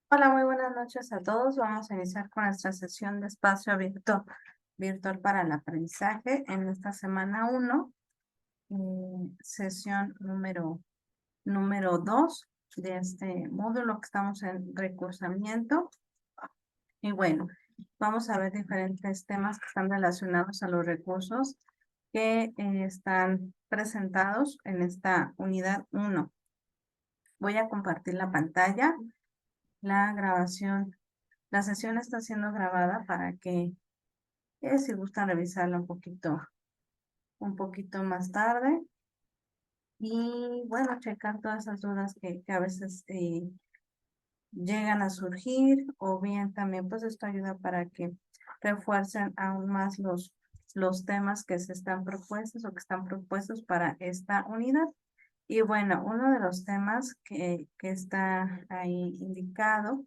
Hola, muy buenas noches a todos. Vamos a iniciar con nuestra sesión de espacio abierto virtual para el aprendizaje en esta semana 1, sesión número 2 de este módulo que estamos en recursamiento. Y bueno, vamos a ver diferentes temas que están relacionados a los recursos que están presentados en esta unidad 1. Voy a compartir la pantalla, la grabación. La sesión está siendo grabada para que, si gustan revisarla un poquito más tarde. Y bueno, checar todas esas dudas que a veces llegan a surgir, o bien también pues esto ayuda para que refuercen aún más los temas que se están propuestos o que están propuestos para esta unidad. Y bueno, uno de los temas que está ahí indicado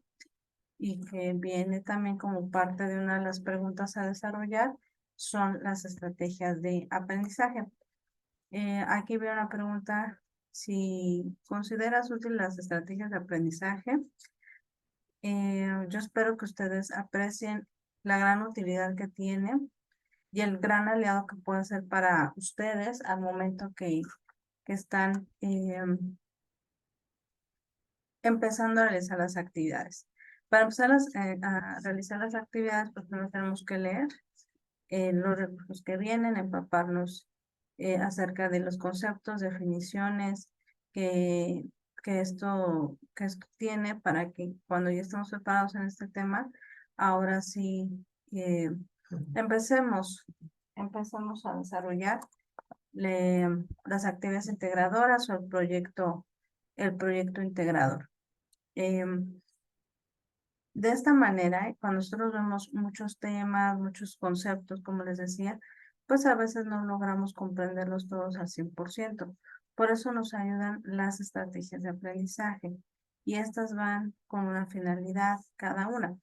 y que viene también como parte de una de las preguntas a desarrollar son las estrategias de aprendizaje. Aquí veo una pregunta: si consideras útil las estrategias de aprendizaje. Yo espero que ustedes aprecien la gran utilidad que tiene y el gran aliado que puede ser para ustedes al momento que están empezando a realizar las actividades. Para empezar a realizar las actividades, pues primero tenemos que leer los recursos que vienen, empaparnos acerca de los conceptos, definiciones que, que esto tiene, para que cuando ya estamos preparados en este tema, ahora sí eh, empecemos, empecemos a desarrollar las actividades integradoras o el proyecto integrador. De esta manera, cuando nosotros vemos muchos temas, muchos conceptos, como les decía, pues a veces no logramos comprenderlos todos al 100%. Por eso nos ayudan las estrategias de aprendizaje, y estas van con una finalidad cada una,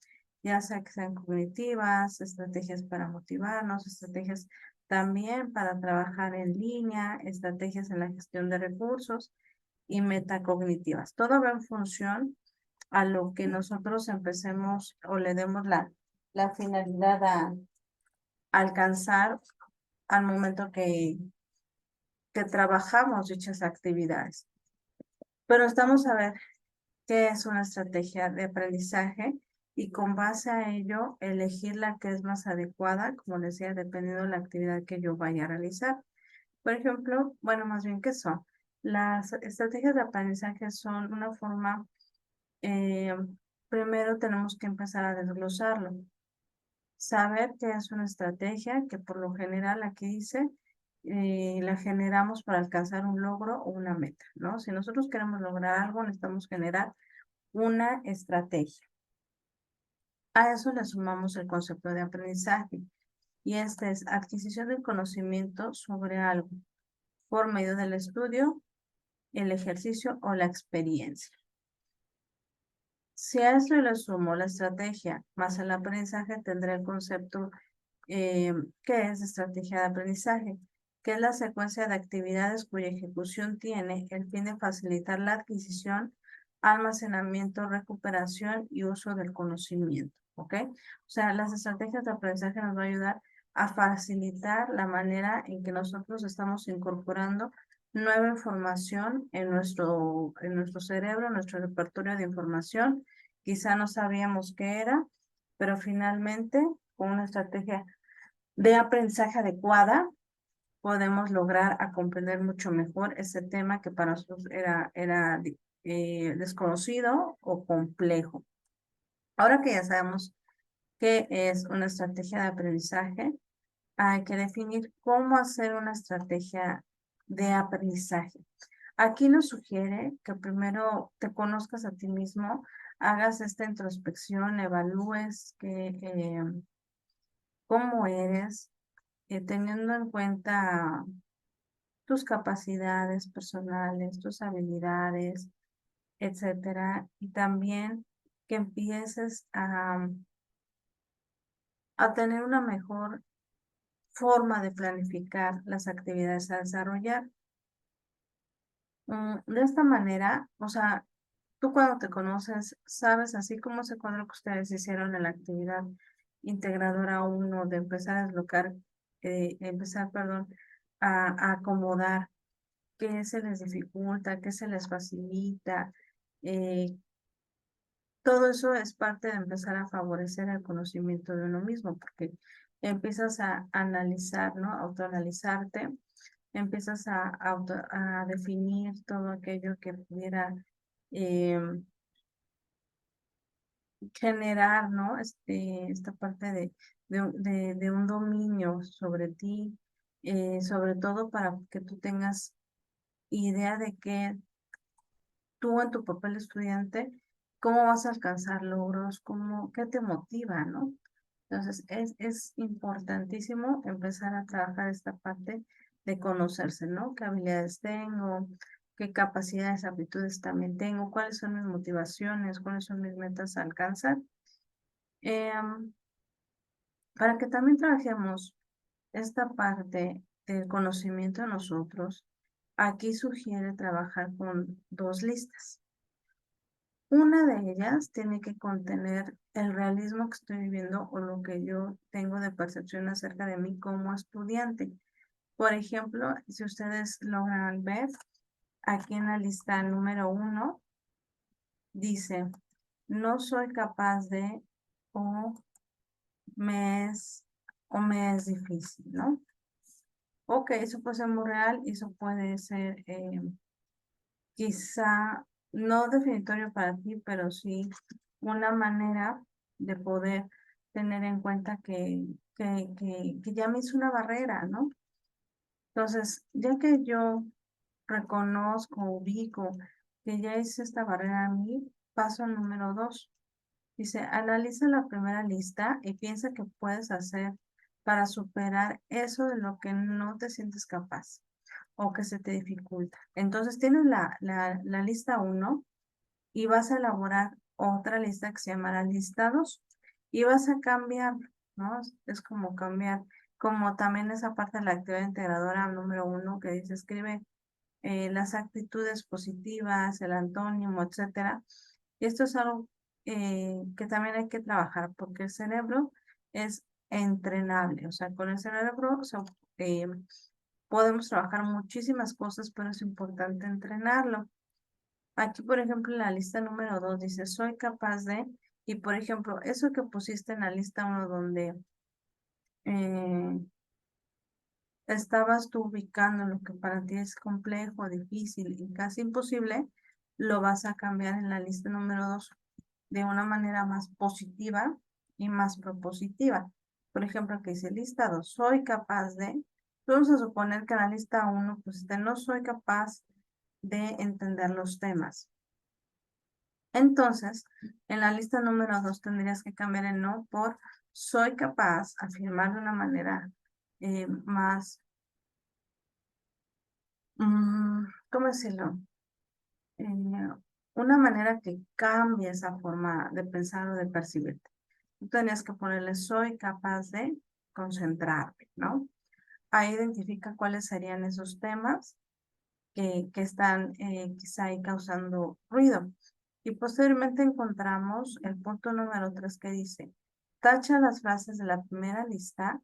ya sea que sean cognitivas, estrategias para motivarnos, estrategias también para trabajar en línea, estrategias en la gestión de recursos y metacognitivas. Todo va en función a lo que nosotros empecemos o le demos la finalidad a alcanzar al momento que trabajamos dichas actividades. Pero estamos a ver qué es una estrategia de aprendizaje, y con base a ello elegir la que es más adecuada, como les decía, dependiendo de la actividad que yo vaya a realizar. Por ejemplo, bueno, más bien, ¿qué son? Las estrategias de aprendizaje son una forma, eh, primero tenemos que empezar a desglosarlo. Saber qué es una estrategia, que por lo general aquí dice, la generamos para alcanzar un logro o una meta, ¿no? Si nosotros queremos lograr algo, necesitamos generar una estrategia. A eso le sumamos el concepto de aprendizaje, y este es adquisición del conocimiento sobre algo por medio del estudio, el ejercicio o la experiencia. Si a esto le sumo la estrategia más el aprendizaje, tendré el concepto que es estrategia de aprendizaje, que es la secuencia de actividades cuya ejecución tiene el fin de facilitar la adquisición, almacenamiento, recuperación y uso del conocimiento, ¿ok? O sea, las estrategias de aprendizaje nos van a ayudar a facilitar la manera en que nosotros estamos incorporando nueva información en nuestro cerebro, en nuestro repertorio de información. Quizá no sabíamos qué era, pero finalmente con una estrategia de aprendizaje adecuada podemos lograr a comprender mucho mejor ese tema que para nosotros era desconocido o complejo. Ahora que ya sabemos qué es una estrategia de aprendizaje, hay que definir cómo hacer una estrategia de aprendizaje. Aquí nos sugiere que primero te conozcas a ti mismo, hagas esta introspección, evalúes cómo eres, teniendo en cuenta tus capacidades personales, tus habilidades, etcétera, y también que empieces a tener una mejor forma de planificar las actividades a desarrollar. De esta manera, o sea, Tú cuando te conoces, sabes, así como se cuadro que ustedes hicieron en la actividad integradora uno de empezar a desbloquear, perdón, a acomodar qué se les dificulta, qué se les facilita. eh, Todo eso es parte de empezar a favorecer el conocimiento de uno mismo, porque empiezas a analizar, ¿no? Autoanalizarte, empiezas a definir todo aquello que pudiera em, generar, ¿no? Esta parte de un dominio sobre ti, sobre todo para que tú tengas idea de que tú en tu papel de estudiante, cómo vas a alcanzar logros, qué te motiva, ¿no? Entonces, es importantísimo empezar a trabajar esta parte de conocerse, ¿no? ¿Qué habilidades tengo? ¿Qué capacidades, aptitudes también tengo? ¿Cuáles son mis motivaciones? ¿Cuáles son mis metas a alcanzar? Em, para que también trabajemos esta parte del conocimiento de nosotros, aquí sugiere trabajar con dos listas. Una de ellas tiene que contener el realismo que estoy viviendo o lo que yo tengo de percepción acerca de mí como estudiante. Por ejemplo, si ustedes logran ver, aquí en la lista número 1, dice, no soy capaz de o me es difícil, ¿no? Ok, eso puede ser muy real y eso puede ser quizá no definitorio para ti, pero sí una manera de poder tener en cuenta que ya me hizo una barrera, ¿no? Entonces, ya que yo reconozco, ubico que ya hice esta barrera a mí, paso al número 2. Dice, analiza la primera lista y piensa qué puedes hacer para superar eso de lo que no te sientes capaz o que se te dificulta. Entonces tienes la lista 1 y vas a elaborar otra lista que se llamará listados y vas a cambiar, ¿no? Es como cambiar, como también esa parte de la actividad integradora número 1 que dice escribe las actitudes positivas, el antónimo, etcétera. Y esto es algo que también hay que trabajar porque el cerebro es entrenable, o sea, con el cerebro eh, podemos trabajar muchísimas cosas, pero es importante entrenarlo. Aquí, por ejemplo, en la lista número 2 dice, soy capaz de, y por ejemplo, eso que pusiste en la lista 1 donde eh, estabas tú ubicando lo que para ti es complejo, difícil y casi imposible, lo vas a cambiar en la lista número 2 de una manera más positiva y más propositiva. Por ejemplo, que dice lista 2, soy capaz de, vamos a suponer que en la lista 1, pues no soy capaz de entender los temas. Entonces, en la lista número 2 tendrías que cambiar el no por soy capaz, afirmar de una manera más, ¿cómo decirlo? Eh, una manera que cambie esa forma de pensar o de percibirte. Tú tenías que ponerle soy capaz de concentrarme, ¿no? Ahí identifica cuáles serían esos temas que están quizá ahí causando ruido. Y posteriormente encontramos el punto número 3 que dice, tacha las frases de la primera lista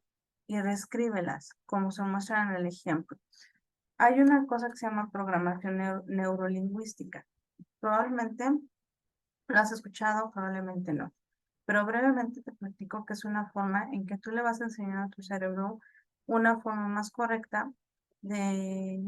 y reescríbelas, como se muestra en el ejemplo. Hay una cosa que se llama programación neurolingüística. Probablemente lo has escuchado, probablemente no. Pero brevemente te platico que es una forma en que tú le vas a enseñar a tu cerebro una forma más correcta de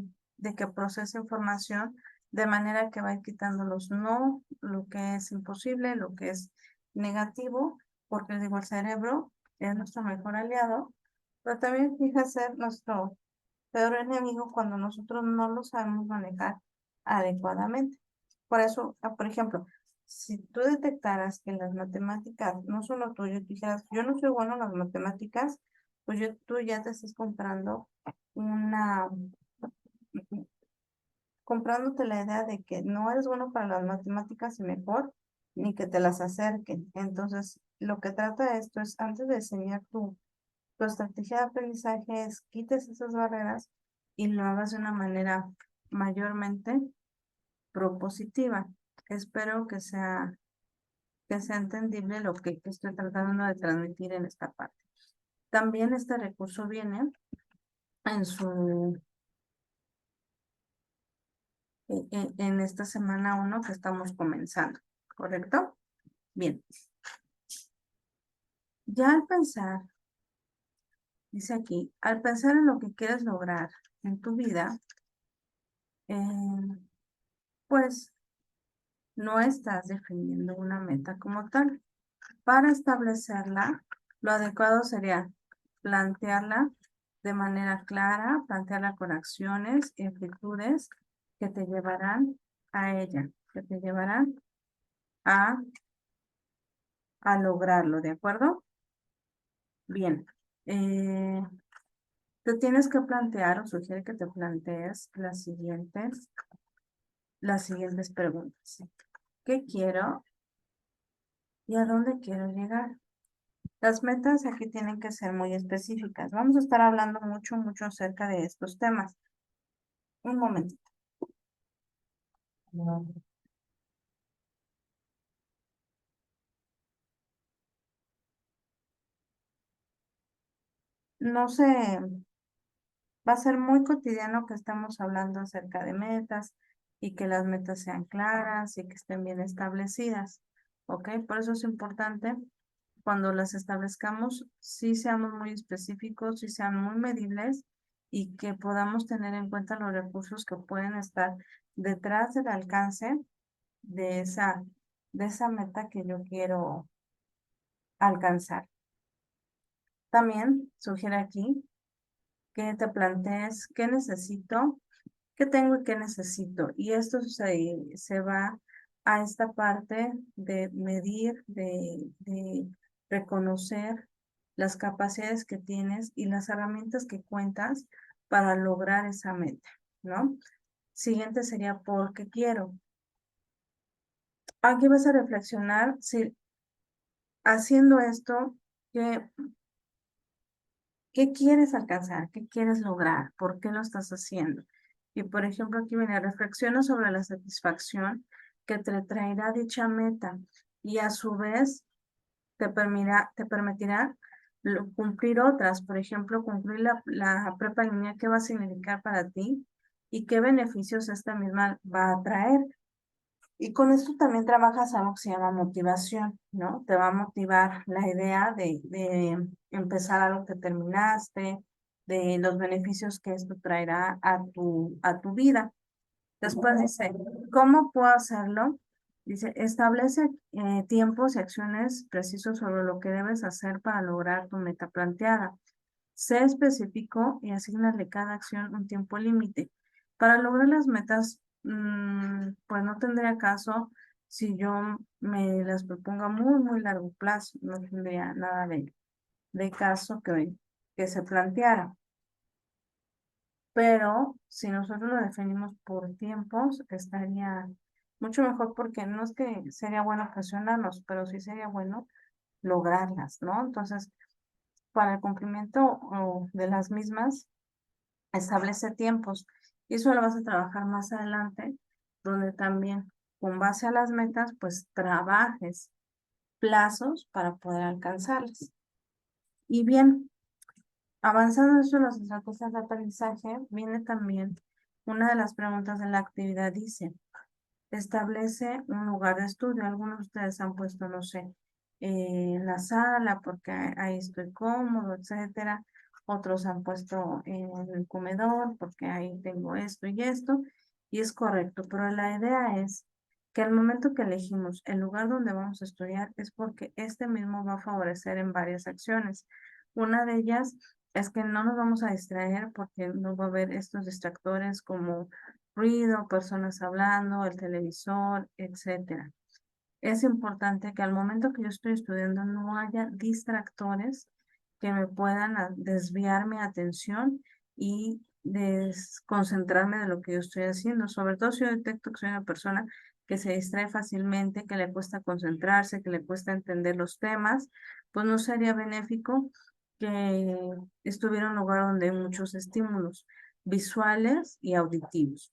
que procese información de manera que va a ir quitando los no, lo que es imposible, lo que es negativo, porque digo, el cerebro es nuestro mejor aliado, pero también fija ser nuestro peor enemigo cuando nosotros no lo sabemos manejar adecuadamente. Por eso, por ejemplo, si tú detectaras que las matemáticas no son lo tuyo, dijeras, yo no soy bueno en las matemáticas, pues tú ya te estás una, comprándote la idea de que no eres bueno para las matemáticas y mejor, ni que te las acerquen. Entonces, lo que trata esto es, antes de enseñar tu estrategia de aprendizaje, es quites esas barreras y lo hagas de una manera mayormente propositiva. Espero que sea entendible lo que estoy tratando de transmitir en esta parte. También este recurso viene en esta semana 1 que estamos comenzando, ¿correcto? Bien. Ya al pensar, dice aquí, al pensar en lo que quieres lograr en tu vida, pues no estás definiendo una meta como tal. Para establecerla, lo adecuado sería plantearla de manera clara, plantearla con acciones y actitudes que te llevarán a ella, que te llevarán a, lograrlo, ¿de acuerdo? Bien. Te tienes que plantear o sugiere que te plantees las siguientes preguntas. ¿Qué quiero y a dónde quiero llegar? Las metas aquí tienen que ser muy específicas. Vamos a estar hablando mucho acerca de estos temas. Un momentito. No sé, va a ser muy cotidiano que estemos hablando acerca de metas y que las metas sean claras y que estén bien establecidas. ¿Ok? Por eso es importante cuando las establezcamos, sí seamos muy específicos, sí sean muy medibles y que podamos tener en cuenta los recursos que pueden estar detrás del alcance de esa meta que yo quiero alcanzar. También sugiere aquí que te plantees qué necesito, qué tengo y qué necesito. Y esto se va a esta parte de medir, de reconocer las capacidades que tienes y las herramientas que cuentas para lograr esa meta, ¿no? Siguiente sería ¿por qué quiero? Aquí vas a reflexionar si haciendo esto, ¿qué, qué quieres alcanzar? ¿Qué quieres lograr? ¿Por qué lo estás haciendo? Y por ejemplo, aquí viene, reflexiona sobre la satisfacción que te traerá dicha meta y a su vez te permitirá cumplir otras. Por ejemplo, cumplir la prepa en línea, ¿qué va a significar para ti? ¿Y qué beneficios esta misma va a traer? Y con esto también trabajas algo que se llama motivación, ¿no? Te va a motivar la idea de empezar algo que terminaste, de los beneficios que esto traerá a tu vida. Después dice, ¿cómo puedo hacerlo? Dice, establece tiempos y acciones precisos sobre lo que debes hacer para lograr tu meta planteada. Sé específico y asignale cada acción un tiempo límite. Para lograr las metas, pues no tendría caso si yo me las proponga muy largo plazo, no tendría nada de caso que se planteara. Pero si nosotros lo definimos por tiempos, estaría mucho mejor porque no es que sería bueno presionarnos, pero sí sería bueno lograrlas, ¿no? Entonces, para el cumplimiento de las mismas, establece tiempos y eso lo vas a trabajar más adelante, donde también con base a las metas, pues trabajes plazos para poder alcanzarlas. Y bien, avanzando en las estrategias de aprendizaje, viene también una de las preguntas de la actividad, dice, establece un lugar de estudio. Algunos de ustedes han puesto, no sé, en la sala porque ahí estoy cómodo, etcétera. Otros han puesto en el comedor porque ahí tengo esto y esto. Y es correcto, pero la idea es que al momento que elegimos el lugar donde vamos a estudiar es porque este mismo va a favorecer en varias acciones. Una de ellas es que no nos vamos a distraer porque no va a haber estos distractores como ruido, personas hablando, el televisor, etcétera. Es importante que al momento que yo estoy estudiando no haya distractores que me puedan desviar mi atención y desconcentrarme de lo que yo estoy haciendo. Sobre todo si yo detecto que soy una persona que se distrae fácilmente, que le cuesta concentrarse, que le cuesta entender los temas, pues no sería benéfico que estuviera en un lugar donde hay muchos estímulos visuales y auditivos.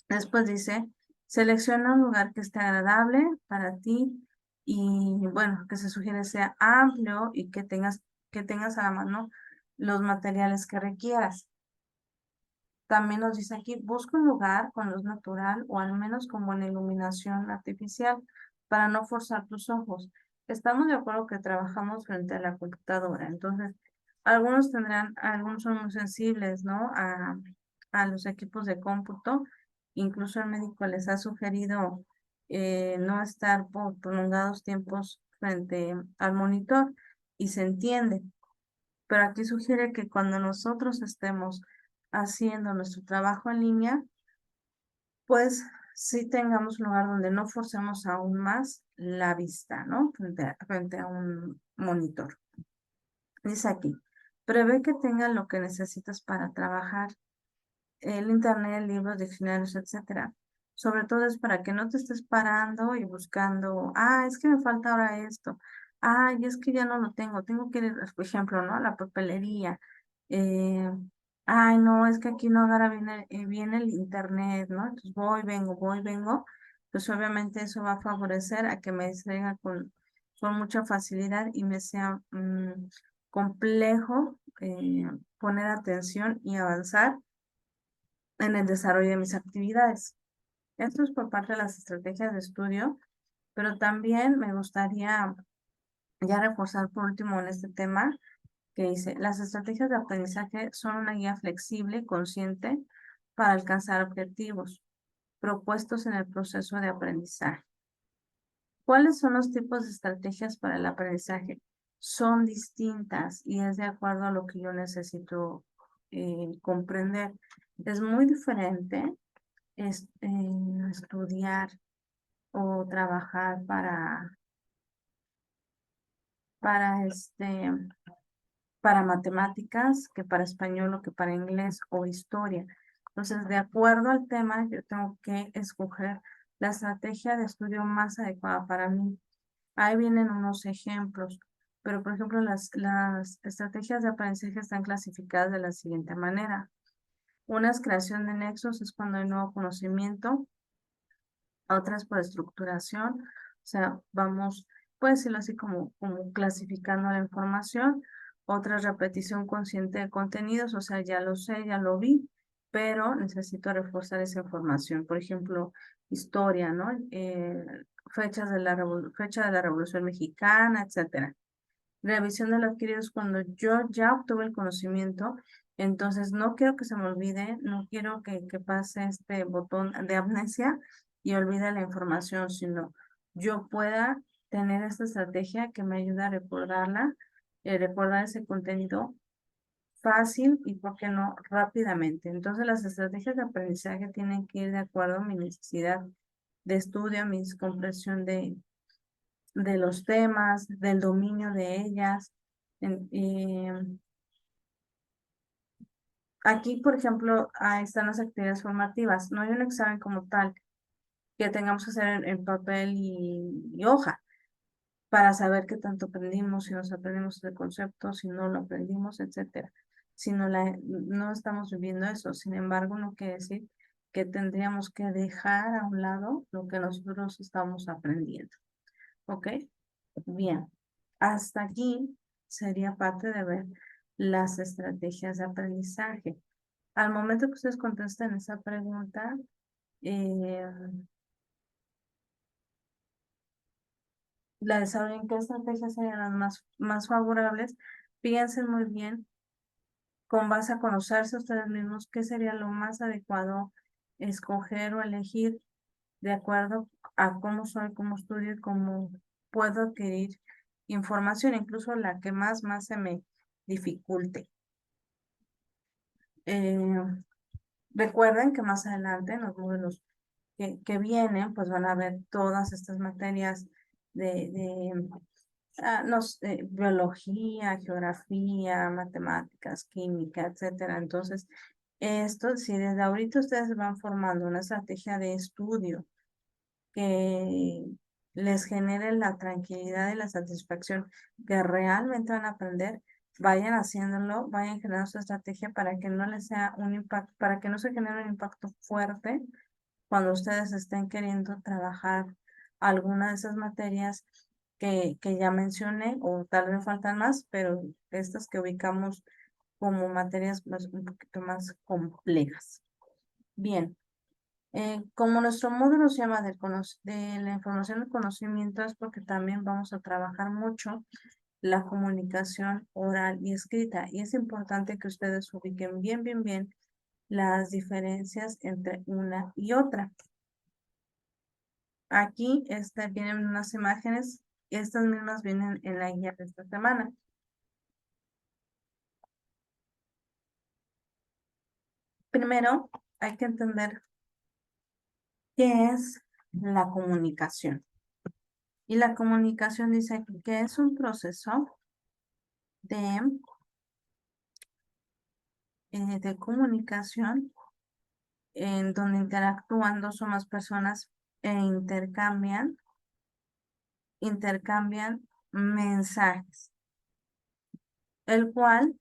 Después dice Selecciona un lugar que esté agradable para ti y bueno, que se sugiere sea amplio y que tengas a la mano los materiales que requieras. También nos dice aquí, busca un lugar con luz natural o al menos con buena iluminación artificial para no forzar tus ojos. Estamos de acuerdo que trabajamos frente a la computadora, entonces algunos son muy sensibles, ¿no? A los equipos de cómputo. Incluso el médico les ha sugerido no estar por prolongados tiempos frente al monitor y se entiende. Pero aquí sugiere que cuando nosotros estemos haciendo nuestro trabajo en línea, pues sí tengamos un lugar donde no forcemos aún más la vista, ¿no? Frente a un monitor. Dice aquí, prevé que tengan lo que necesitas para trabajar, el internet, libros, diccionarios, etcétera. Sobre todo es para que no te estés parando y buscando, es que me falta ahora esto. Y es que ya no lo tengo que ir, por ejemplo, ¿no? A la papelería. Eh, no, es que aquí no agarra bien el internet, ¿no? Entonces voy, vengo. Pues obviamente eso va a favorecer a que me distraiga con mucha facilidad y me sea complejo poner atención y avanzar en el desarrollo de mis actividades. Esto es por parte de las estrategias de estudio, pero también me gustaría ya reforzar por último en este tema que dice, las estrategias de aprendizaje son una guía flexible y consciente para alcanzar objetivos propuestos en el proceso de aprendizaje. ¿Cuáles son los tipos de estrategias para el aprendizaje? Son distintas y es de acuerdo a lo que yo necesito comprender. Es muy diferente estudiar o trabajar para para matemáticas que para español o que para inglés o historia. Entonces, de acuerdo al tema, yo tengo que escoger la estrategia de estudio más adecuada para mí. Ahí vienen unos ejemplos, pero por ejemplo, las estrategias de aprendizaje están clasificadas de la siguiente manera. Una es creación de nexos, es cuando hay nuevo conocimiento. Otras por estructuración, o sea, vamos, puedes decirlo así como clasificando la información. Otra repetición consciente de contenidos, o sea, ya lo sé, ya lo vi, pero necesito reforzar esa información. Por ejemplo, historia, ¿no? Fecha de la Revolución Mexicana, etcétera. Revisión de lo adquirido es cuando yo ya obtuve el conocimiento, entonces no quiero que se me olvide, no quiero que pase este botón de amnesia y olvide la información, sino yo pueda tener esta estrategia que me ayuda a recordarla, recordar ese contenido fácil y, ¿por qué no, rápidamente? Entonces las estrategias de aprendizaje tienen que ir de acuerdo a mi necesidad de estudio, a mi comprensión de los temas, del dominio de ellas. Aquí, por ejemplo, ahí están las actividades formativas. No hay un examen como tal que tengamos que hacer en papel y hoja para saber qué tanto aprendimos, si nos aprendimos el concepto, si no lo aprendimos, etcétera. Si no estamos viviendo eso. Sin embargo, no quiere decir que tendríamos que dejar a un lado lo que nosotros estamos aprendiendo. ¿Ok? Bien, hasta aquí sería parte de ver las estrategias de aprendizaje. Al momento que ustedes contesten esa pregunta, eh, la desarrollen qué estrategias serían las más favorables. Piensen muy bien, con base a conocerse ustedes mismos, qué sería lo más adecuado escoger o elegir de acuerdo a cómo soy, cómo estudio y cómo puedo adquirir información, incluso la que más se me dificulte. Eh, Recuerden que más adelante en los módulos que vienen, pues van a ver todas estas materias no sé, biología, geografía, matemáticas, química, etcétera. Entonces, esto, si desde ahorita ustedes van formando una estrategia de estudio que les genere la tranquilidad y la satisfacción que realmente van a aprender, vayan haciéndolo, vayan generando su estrategia para que no les sea un impacto, para que no se genere un impacto fuerte cuando ustedes estén queriendo trabajar alguna de esas materias que ya mencioné, o tal vez faltan más, pero estas que ubicamos como materias un poquito más complejas. Bien, como nuestro módulo se llama de la información y conocimiento, es porque también vamos a trabajar mucho la comunicación oral y escrita. Y es importante que ustedes ubiquen bien las diferencias entre una y otra. Aquí vienen unas imágenes, estas mismas vienen en la guía de esta semana. Primero, hay que entender qué es la comunicación. Y la comunicación dice aquí que es un proceso de comunicación en donde interactúan dos o más personas e intercambian mensajes, el cual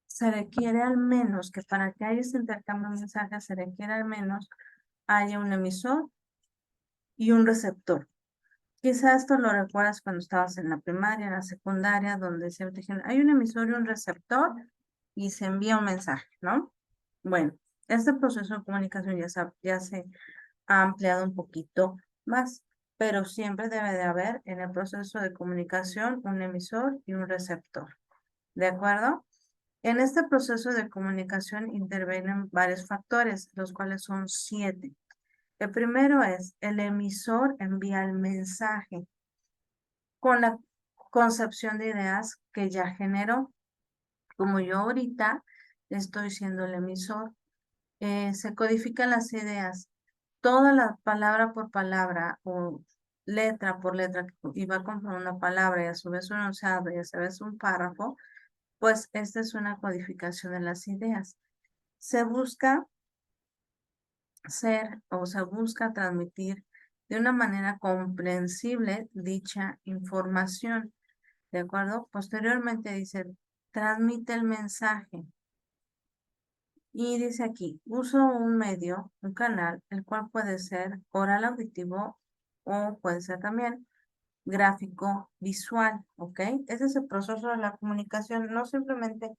se requiere al menos que para que haya ese intercambio de mensajes se requiere al menos haya un emisor y un receptor. Quizá esto lo recuerdas cuando estabas en la primaria, en la secundaria, donde se te dijeron, hay un emisor y un receptor y se envía un mensaje, ¿no? Bueno, este proceso de comunicación ya se ha ampliado un poquito más, pero siempre debe de haber en el proceso de comunicación un emisor y un receptor, ¿de acuerdo? En este proceso de comunicación intervienen varios factores, los cuales son 7. El primero es el emisor envía el mensaje con la concepción de ideas que ya generó. Como yo ahorita estoy siendo el emisor, se codifican las ideas, toda la palabra por palabra o letra por letra y va a conformar una palabra y a su vez un enunciado y a su vez un párrafo, pues esta es una codificación de las ideas. Se busca se busca transmitir de una manera comprensible dicha información, ¿de acuerdo? Posteriormente dice, transmite el mensaje. Y dice aquí, uso un medio, un canal, el cual puede ser oral auditivo o puede ser también gráfico visual, ¿ok? Ese es el proceso de la comunicación, no simplemente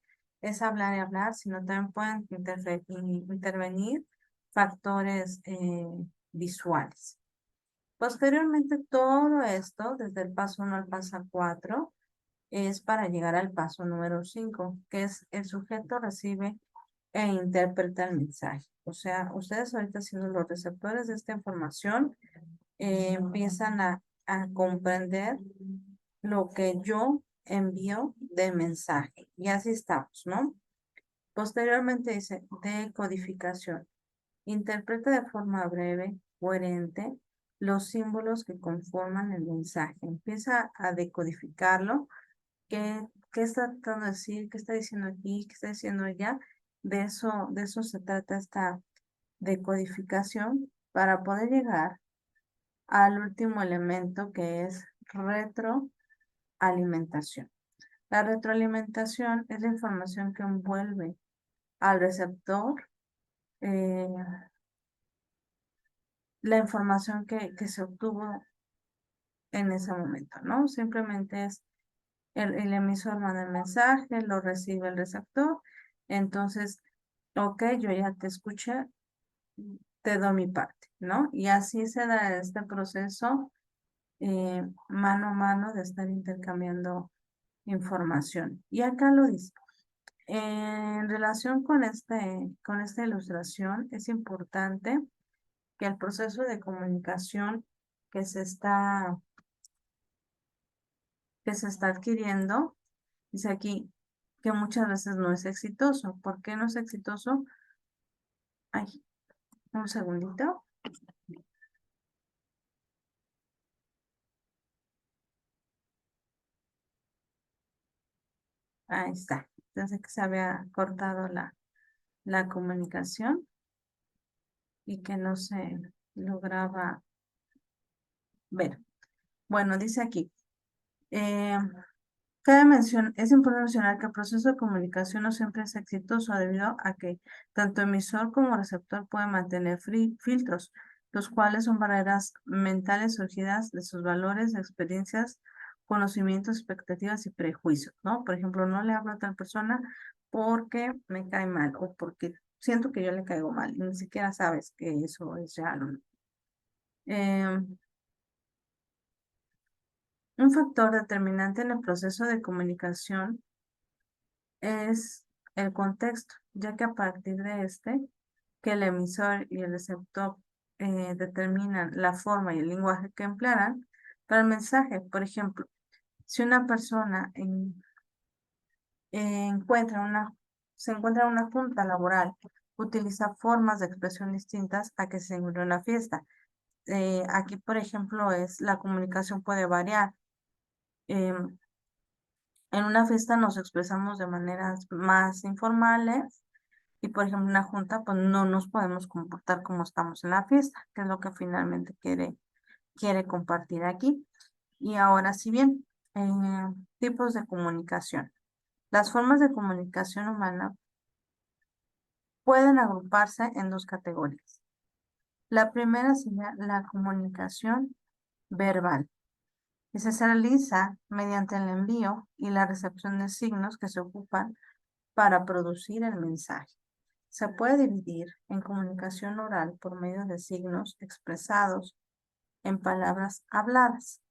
es hablar y hablar, sino también pueden intervenir factores visuales. Posteriormente, todo esto, desde el paso 1 al paso 4, es para llegar al paso número 5, que es el sujeto recibe e interpreta el mensaje. O sea, ustedes ahorita siendo los receptores de esta información, empiezan a comprender lo que yo envío de mensaje. Y así estamos, ¿no? Posteriormente dice decodificación. Interpreta de forma breve, coherente, los símbolos que conforman el mensaje. Empieza a decodificarlo. ¿Qué está tratando de decir? ¿Qué está diciendo aquí? ¿Qué está diciendo allá? De eso se trata esta decodificación para poder llegar al último elemento que es retroalimentación. La retroalimentación es la información que envuelve al receptor, eh, la información que se obtuvo en ese momento, ¿no? Simplemente es el emisor manda el mensaje, lo recibe el receptor, entonces, ok, yo ya te escuché, te doy mi parte, ¿no? Y así se da este proceso mano a mano de estar intercambiando información. Y acá lo dice. En relación con esta ilustración, es importante que el proceso de comunicación que se está, que se está adquiriendo, dice aquí, que muchas veces no es exitoso. ¿Por qué no es exitoso? Ay, un segundito. Ahí está. Pensé que se había cortado la comunicación y que no se lograba ver. Bueno, dice aquí, Es importante mencionar que el proceso de comunicación no siempre es exitoso debido a que tanto emisor como receptor pueden mantener filtros, los cuales son barreras mentales surgidas de sus valores, experiencias, conocimientos, expectativas y prejuicios, ¿no? Por ejemplo, no le hablo a tal persona porque me cae mal o porque siento que yo le caigo mal y ni siquiera sabes que eso es real. Un factor determinante en el proceso de comunicación es el contexto, ya que a partir de este, que el emisor y el receptor determinan la forma y el lenguaje que emplearán para el mensaje. Por ejemplo, si una persona se encuentra en una junta laboral, utiliza formas de expresión distintas a que se encuentra en una fiesta. Aquí, por ejemplo, la comunicación puede variar. Em, en una fiesta nos expresamos de maneras más informales y, por ejemplo, en una junta, pues no nos podemos comportar como estamos en la fiesta, que es lo que finalmente quiere compartir aquí. Y ahora, si bien, tipos de comunicación. Las formas de comunicación humana pueden agruparse en dos categorías. La primera sería la comunicación verbal, que se realiza mediante el envío y la recepción de signos que se ocupan para producir el mensaje. Se puede dividir en comunicación oral por medio de signos expresados en palabras habladas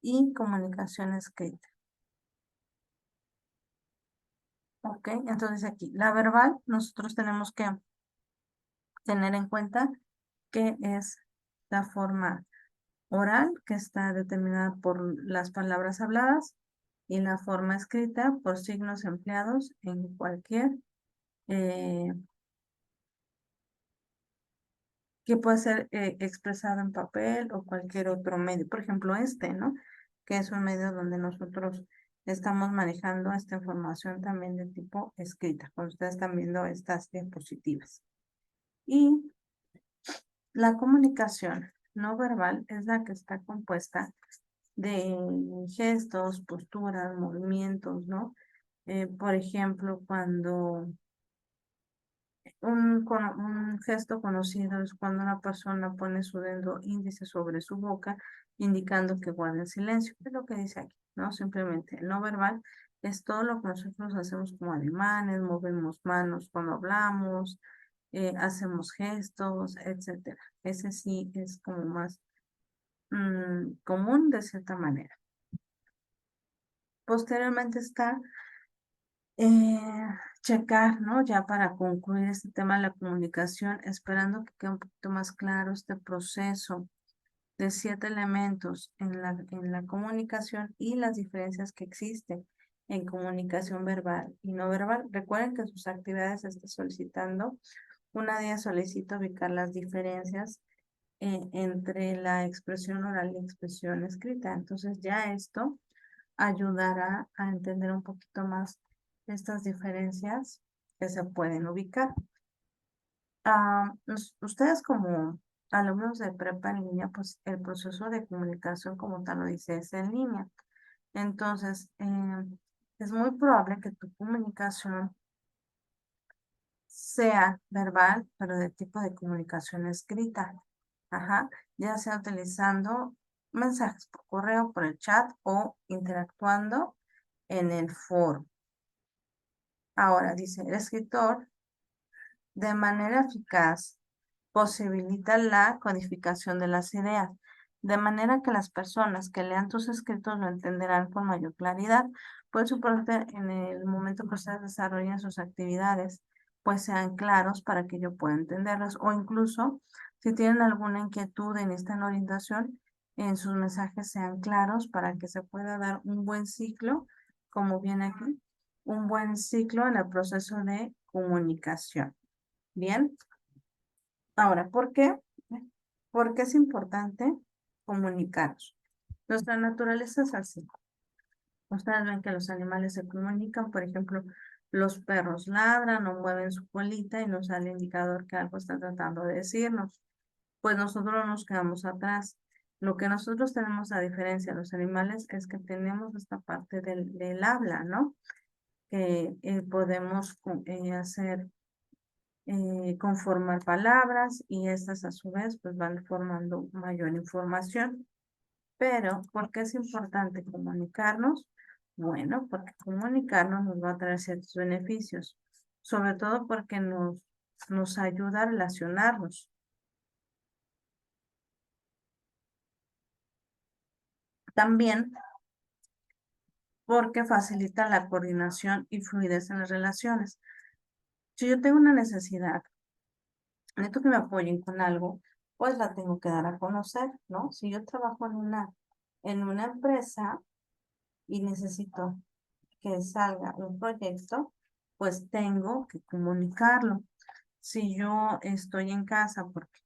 y comunicación escrita. ¿Ok? Entonces aquí, la verbal, nosotros tenemos que tener en cuenta que es la forma oral, que está determinada por las palabras habladas, y la forma escrita por signos empleados en cualquier eh, que puede ser expresado en papel o cualquier otro medio. Por ejemplo, ¿no? Que es un medio donde nosotros estamos manejando esta información también de tipo escrita, cuando ustedes están viendo estas diapositivas. Y la comunicación no verbal es la que está compuesta de gestos, posturas, movimientos, ¿no? Por ejemplo, cuando un gesto conocido es cuando una persona pone su dedo índice sobre su boca, indicando que guarda el silencio. Es lo que dice aquí, ¿no? Simplemente el no verbal es todo lo que nosotros hacemos como ademanes, movemos manos cuando hablamos, hacemos gestos, etcétera. Ese sí es como más común de cierta manera. Posteriormente está checar, ¿no? Ya para concluir este tema de la comunicación, esperando que quede un poquito más claro este proceso de 7 elementos en la comunicación y las diferencias que existen en comunicación verbal y no verbal. Recuerden que sus actividades está solicitando. Una de ellas solicita ubicar las diferencias entre la expresión oral y expresión escrita. Entonces ya esto ayudará a entender un poquito más estas diferencias que se pueden ubicar. Ustedes como alumnos de prepa en línea, pues el proceso de comunicación como tal lo dice es en línea. Entonces, es muy probable que tu comunicación sea verbal, pero de tipo de comunicación escrita. Ajá, ya sea utilizando mensajes por correo, por el chat o interactuando en el foro. Ahora dice, el escritor de manera eficaz posibilita la codificación de las ideas, de manera que las personas que lean tus escritos lo entenderán con mayor claridad. Por su parte, en el momento que ustedes desarrollen sus actividades, pues sean claros para que yo pueda entenderlas, o incluso si tienen alguna inquietud en esta orientación, en sus mensajes sean claros para que se pueda dar un buen ciclo, como viene aquí, un buen ciclo en el proceso de comunicación. Bien, ahora, ¿por qué? Porque es importante comunicarnos. Nuestra naturaleza es así. Ustedes ven que los animales se comunican, por ejemplo, los perros ladran o mueven su colita y nos sale indicador que algo está tratando de decirnos. Pues nosotros nos quedamos atrás. Lo que nosotros tenemos a diferencia de los animales es que tenemos esta parte del habla, ¿no? Que podemos hacer, conformar palabras y estas a su vez pues van formando mayor información. Pero, ¿por qué es importante comunicarnos? Bueno, porque comunicarnos nos va a traer ciertos beneficios, sobre todo porque nos ayuda a relacionarnos. También porque facilita la coordinación y fluidez en las relaciones. Si yo tengo una necesidad, necesito que me apoyen con algo, pues la tengo que dar a conocer, ¿no? Si yo trabajo en una empresa y necesito que salga un proyecto, pues tengo que comunicarlo. Si yo estoy en casa porque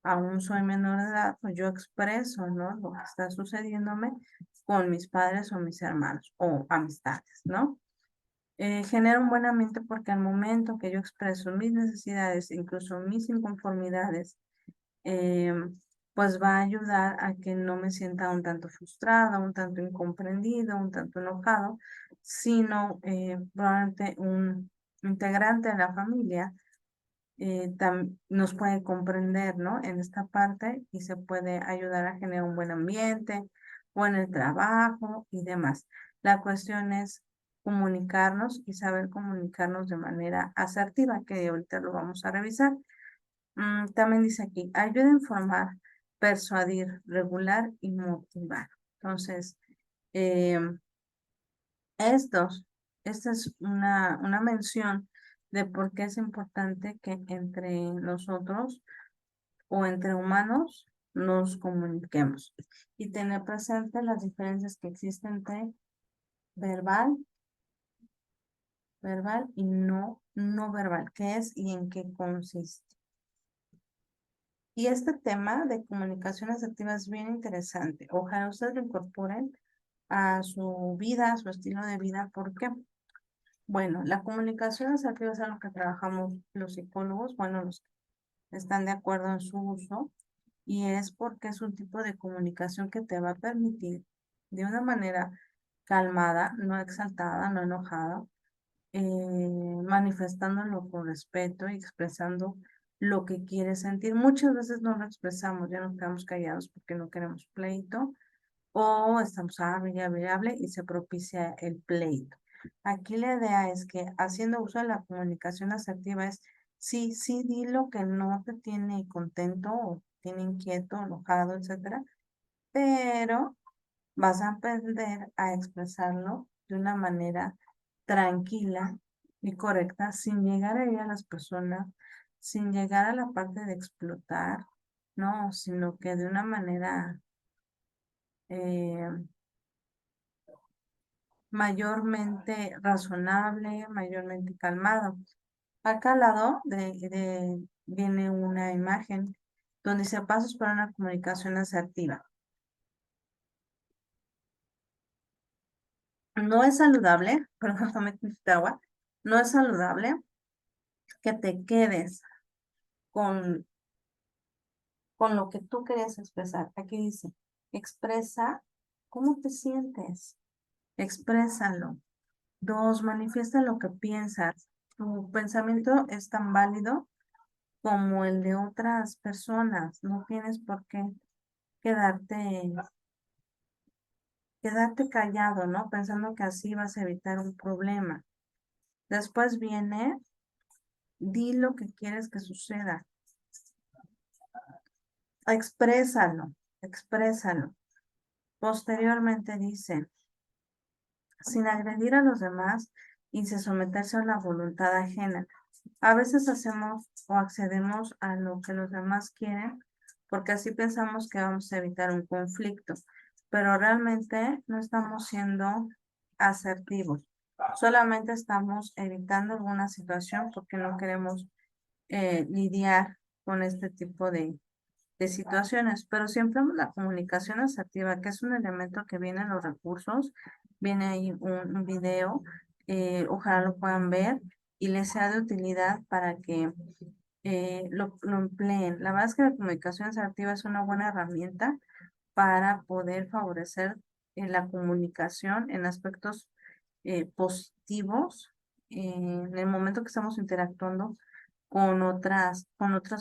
aún soy menor de edad, pues yo expreso, ¿no? Lo que está sucediéndome con mis padres o mis hermanos o amistades, ¿no? Genera un buen ambiente porque al momento que yo expreso mis necesidades, incluso mis inconformidades, eh, pues va a ayudar a que no me sienta un tanto frustrada, un tanto incomprendido, un tanto enojado, sino probablemente un integrante de la familia nos puede comprender, ¿no? En esta parte y se puede ayudar a generar un buen ambiente o en el trabajo y demás. La cuestión es comunicarnos y saber comunicarnos de manera asertiva, que ahorita lo vamos a revisar. También dice aquí, ayuda a informar, persuadir, regular y motivar. Entonces, em, estos, esta es una mención de por qué es importante que entre nosotros o entre humanos nos comuniquemos y tener presente las diferencias que existen entre verbal, verbal y no verbal, qué es y en qué consiste. Y este tema de comunicación asertiva es bien interesante. Ojalá ustedes lo incorporen a su vida, a su estilo de vida. ¿Por qué? Bueno, la comunicación asertiva es algo que trabajamos los psicólogos, bueno, los que están de acuerdo en su uso, y es porque es un tipo de comunicación que te va a permitir de una manera calmada, no exaltada, no enojada, manifestándolo con respeto y expresando lo que quieres sentir. Muchas veces no lo expresamos, ya nos quedamos callados porque no queremos pleito o estamos hable y hable y hable y se propicia el pleito. Aquí la idea es que haciendo uso de la comunicación asertiva es, sí, sí, di lo que no te tiene contento o tiene inquieto, enojado, etcétera, pero vas a aprender a expresarlo de una manera tranquila y correcta, sin llegar a ir a las personas, sin llegar a la parte de explotar, no, sino que de una manera eh, mayormente razonable, mayormente calmado. Acá al lado viene una imagen donde se pasos para una comunicación asertiva. No es saludable, por ejemplo, tomé tantita agua, no es saludable que te quedes con, con lo que tú querías expresar. Aquí dice, expresa cómo te sientes, exprésalo. Dos, manifiesta lo que piensas. Tu pensamiento es tan válido como el de otras personas. No tienes por qué quedarte, quedarte callado, ¿no? Pensando que así vas a evitar un problema. Después viene, di lo que quieres que suceda. Exprésalo, exprésalo. Posteriormente dice, sin agredir a los demás y sin someterse a la voluntad ajena. A veces hacemos o accedemos a lo que los demás quieren porque así pensamos que vamos a evitar un conflicto, pero realmente no estamos siendo asertivos. Solamente estamos evitando alguna situación porque no queremos lidiar con este tipo de situaciones, pero siempre la comunicación asertiva, que es un elemento que viene en los recursos, viene ahí un video, ojalá lo puedan ver y les sea de utilidad para que lo empleen. La verdad es que la comunicación asertiva es una buena herramienta para poder favorecer la comunicación en aspectos positivos en el momento que estamos interactuando con otras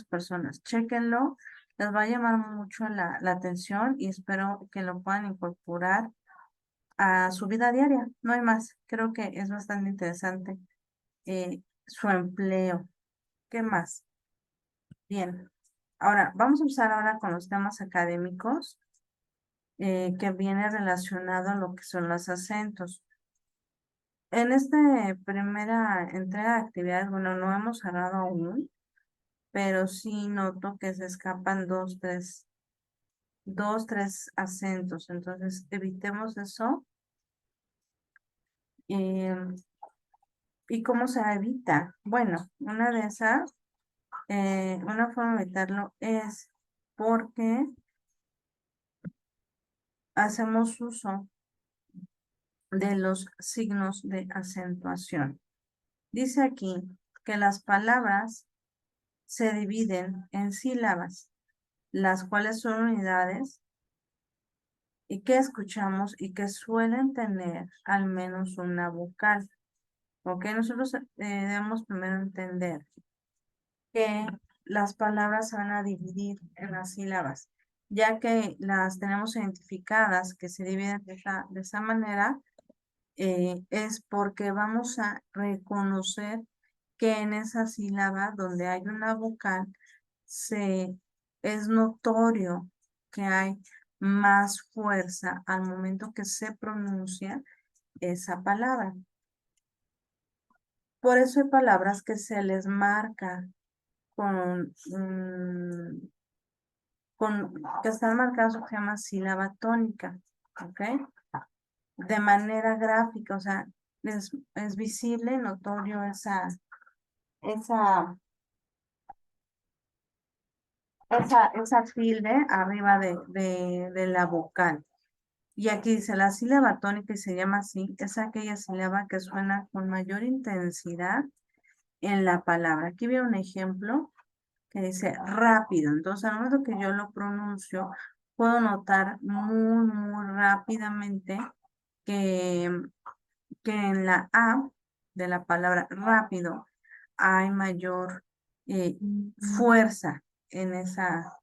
personas. Chéquenlo, les va a llamar mucho la atención y espero que lo puedan incorporar a su vida diaria. No hay más, creo que es bastante interesante su empleo. ¿Qué más? Bien, ahora vamos a empezar ahora con los temas académicos que viene relacionado a lo que son los acentos. En esta primera entrega de actividades, bueno, no hemos cerrado aún, pero sí noto que se escapan dos, tres acentos. Entonces, evitemos eso. Eh, ¿Y cómo se evita? Bueno, una de esas, una forma de evitarlo es porque hacemos uso de los signos de acentuación. Dice aquí que las palabras se dividen en sílabas, las cuales son unidades y que escuchamos y que suelen tener al menos una vocal. ¿Ok? Nosotros debemos primero entender que las palabras se van a dividir en las sílabas, ya que las tenemos identificadas, que se dividen de esa manera, es porque vamos a reconocer que en esa sílaba donde hay una vocal, es notorio que hay más fuerza al momento que se pronuncia esa palabra. Por eso hay palabras que se les marca con, que están marcadas, que se llama sílaba tónica, ¿ok? De manera gráfica, o sea, es visible, notorio esa, esa tilde arriba de la vocal. Y aquí dice, la sílaba tónica, y se llama así, es aquella sílaba que suena con mayor intensidad en la palabra. Aquí veo un ejemplo que dice rápido. Entonces, al momento que yo lo pronuncio, puedo notar muy rápidamente que, que en la A de la palabra rápido hay mayor fuerza en esa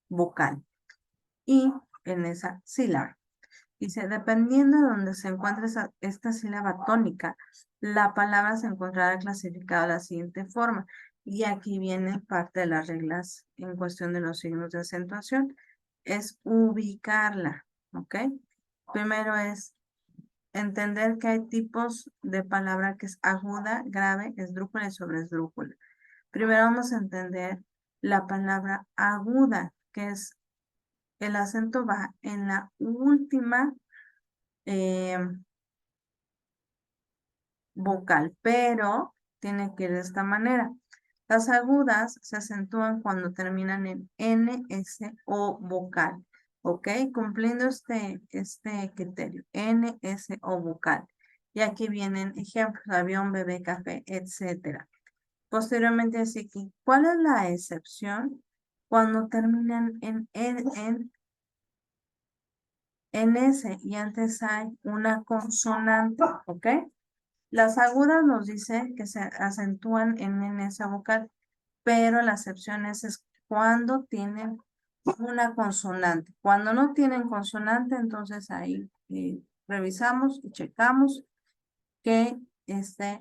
vocal y en esa sílaba. Dice, dependiendo de donde se encuentre esta sílaba tónica, la palabra se encontrará clasificada de la siguiente forma. Y aquí viene parte de las reglas en cuestión de los signos de acentuación. Es ubicarla, ¿ok? Primero es entender que hay tipos de palabra que es aguda, grave, esdrújula y sobresdrújula. Primero vamos a entender la palabra aguda, que es el acento va en la última eh, vocal, pero tiene que ir de esta manera. Las agudas se acentúan cuando terminan en N, S o vocal, ¿ok? Cumpliendo este criterio, N, S o vocal. Y aquí vienen ejemplos, avión, bebé, café, etcétera. Posteriormente, así que, ¿cuál es la excepción? Cuando terminan en S y antes hay una consonante, ¿ok? Las agudas nos dice que se acentúan en esa vocal, pero la excepción es cuando tienen una consonante. Cuando no tienen consonante, entonces ahí revisamos y checamos que esté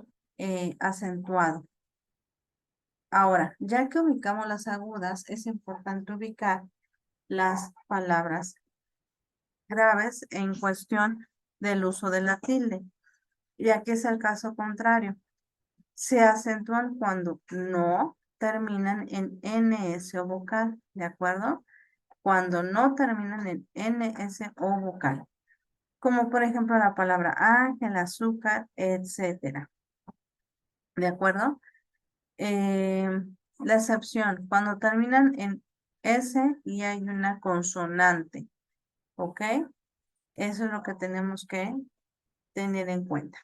acentuado. Ahora, ya que ubicamos las agudas, es importante ubicar las palabras graves en cuestión del uso de la tilde. Y aquí es el caso contrario. Se acentúan cuando no terminan en NS o vocal, ¿de acuerdo? Cuando no terminan en NS o vocal. Como por ejemplo la palabra ángel, azúcar, etcétera. ¿De acuerdo? La excepción, cuando terminan en S y hay una consonante, ¿ok? Eso es lo que tenemos que tener en cuenta.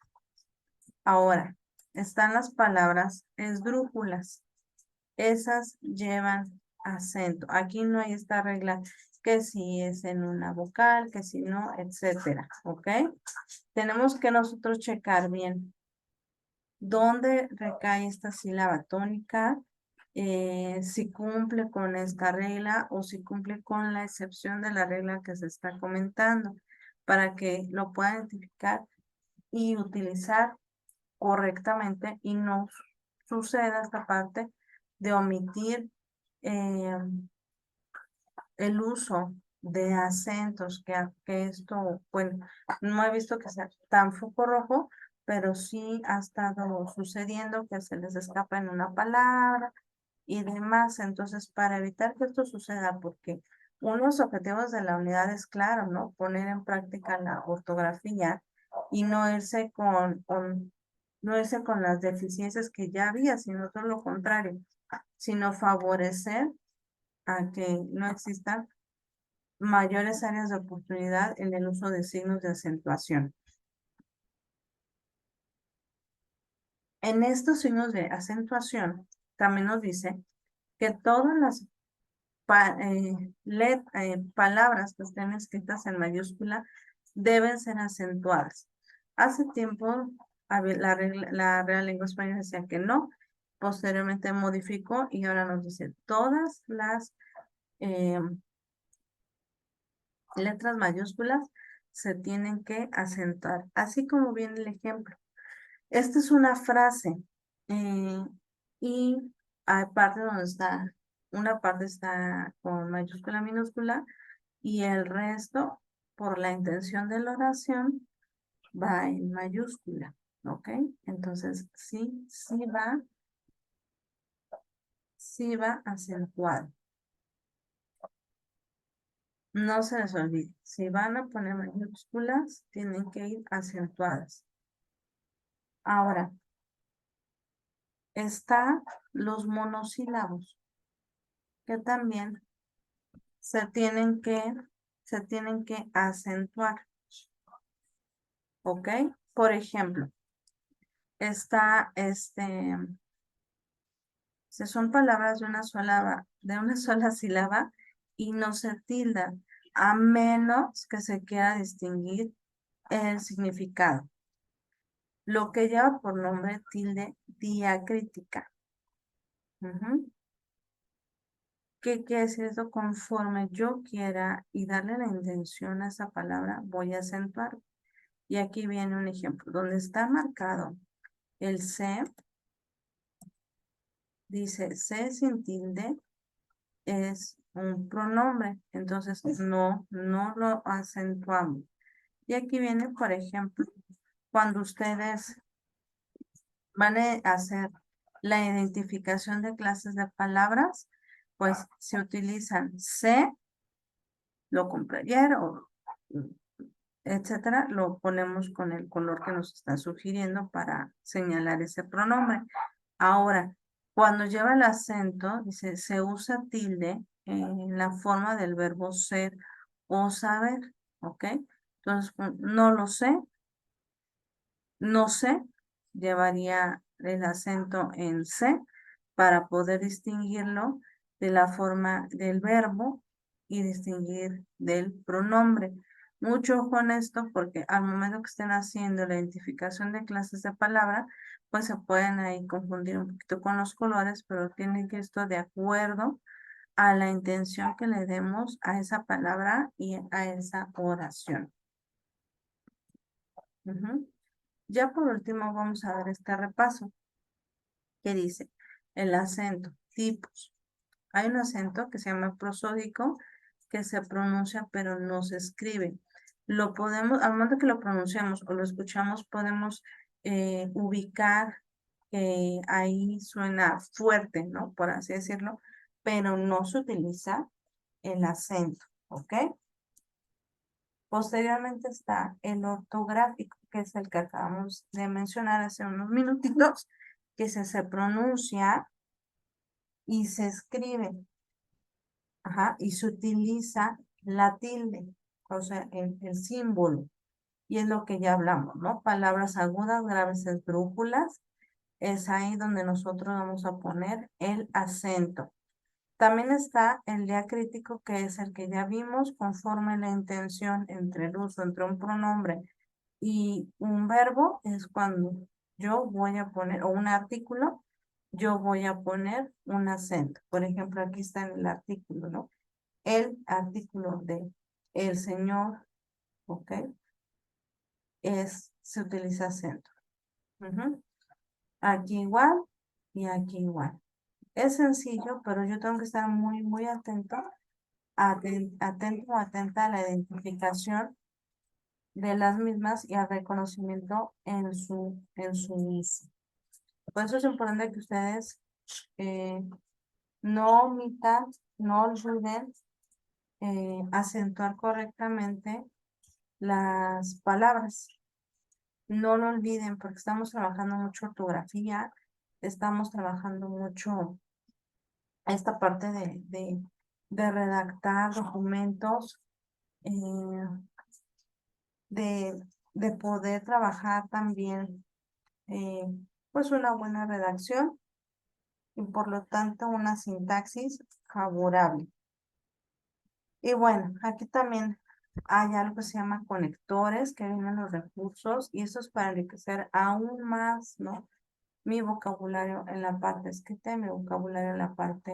Ahora, están las palabras esdrújulas. Esas llevan acento. Aquí no hay esta regla que si es en una vocal, que si no, etcétera, ¿ok? Tenemos que nosotros checar bien dónde recae esta sílaba tónica, si cumple con esta regla o si cumple con la excepción de la regla que se está comentando, para que lo pueda identificar y utilizar correctamente y no suceda esta parte de omitir el uso de acentos, que esto, bueno, no he visto que sea tan foco rojo, pero sí ha estado sucediendo que se les escapa en una palabra y demás. Entonces, para evitar que esto suceda, porque uno de los objetivos de la unidad es claro, ¿no? Poner en práctica la ortografía y no irse con las deficiencias que ya había, sino todo lo contrario, sino favorecer a que no existan mayores áreas de oportunidad en el uso de signos de acentuación. En estos signos de acentuación, también nos dice que todas las palabras que estén escritas en mayúscula deben ser acentuadas. Hace tiempo la Real Lengua Española decía que no, posteriormente modificó y ahora nos dice todas las eh, letras mayúsculas se tienen que acentuar, así como viene el ejemplo. Esta es una frase y hay parte donde está, una parte está con mayúscula, minúscula y el resto, por la intención de la oración, va en mayúscula, ¿ok? Entonces, sí va acentuado. No se les olvide, si van a poner mayúsculas, tienen que ir acentuadas. Ahora, está los monosílabos, que también se tienen que acentuar, ¿ok? Por ejemplo, está si son palabras de una sola sílaba y no se tilda, a menos que se quiera distinguir el significado. Lo que lleva por nombre tilde diacrítica. ¿Qué quiere decir esto? Conforme yo quiera y darle la intención a esa palabra, voy a acentuar. Y aquí viene un ejemplo. Donde está marcado el C, dice C sin tilde es un pronombre. Entonces no lo acentuamos. Y aquí viene, por ejemplo, cuando ustedes van a hacer la identificación de clases de palabras, pues se utilizan C, lo compré ayer o etcétera, lo ponemos con el color que nos está sugiriendo para señalar ese pronombre. Ahora, cuando lleva el acento, dice, se usa tilde en la forma del verbo ser o saber, ¿ok? Entonces, no lo sé, no sé, llevaría el acento en C para poder distinguirlo de la forma del verbo y distinguir del pronombre. Mucho ojo en esto porque al momento que estén haciendo la identificación de clases de palabra, pues se pueden ahí confundir un poquito con los colores, pero tiene que esto de acuerdo a la intención que le demos a esa palabra y a esa oración. Ya por último vamos a ver este repaso que dice el acento, tipos. Hay un acento que se llama prosódico que se pronuncia pero no se escribe. Lo podemos, al momento que lo pronunciamos o lo escuchamos, podemos ubicar que ahí suena fuerte, ¿no? Por así decirlo, pero no se utiliza el acento, ¿ok? Posteriormente está el ortográfico, que es el que acabamos de mencionar hace unos minutitos, que se pronuncia y se escribe, y se utiliza la tilde, o sea, el símbolo, y es lo que ya hablamos, ¿no? Palabras agudas, graves, esdrújulas, es ahí donde nosotros vamos a poner el acento. También está el diacrítico, que es el que ya vimos, conforme la intención entre el uso entre un pronombre y un verbo, es cuando yo voy a poner, o un artículo, yo voy a poner un acento. Por ejemplo, aquí está en el artículo, ¿no? El artículo de el señor, ¿ok? Se utiliza acento. Ujú. Aquí igual y aquí igual. Es sencillo, pero yo tengo que estar muy, muy atento, atento o atenta a la identificación de las mismas y al reconocimiento en su uso. Por eso es importante que ustedes no omitan, no olviden acentuar correctamente las palabras. No lo olviden porque estamos trabajando mucho ortografía, estamos trabajando mucho esta parte de redactar documentos, eh, de poder trabajar también eh, pues una buena redacción y por lo tanto una sintaxis favorable. Y bueno, aquí también hay algo que se llama conectores, que vienen los recursos, y eso es para enriquecer aún más, ¿no? Mi vocabulario en la parte escrita y mi vocabulario en la parte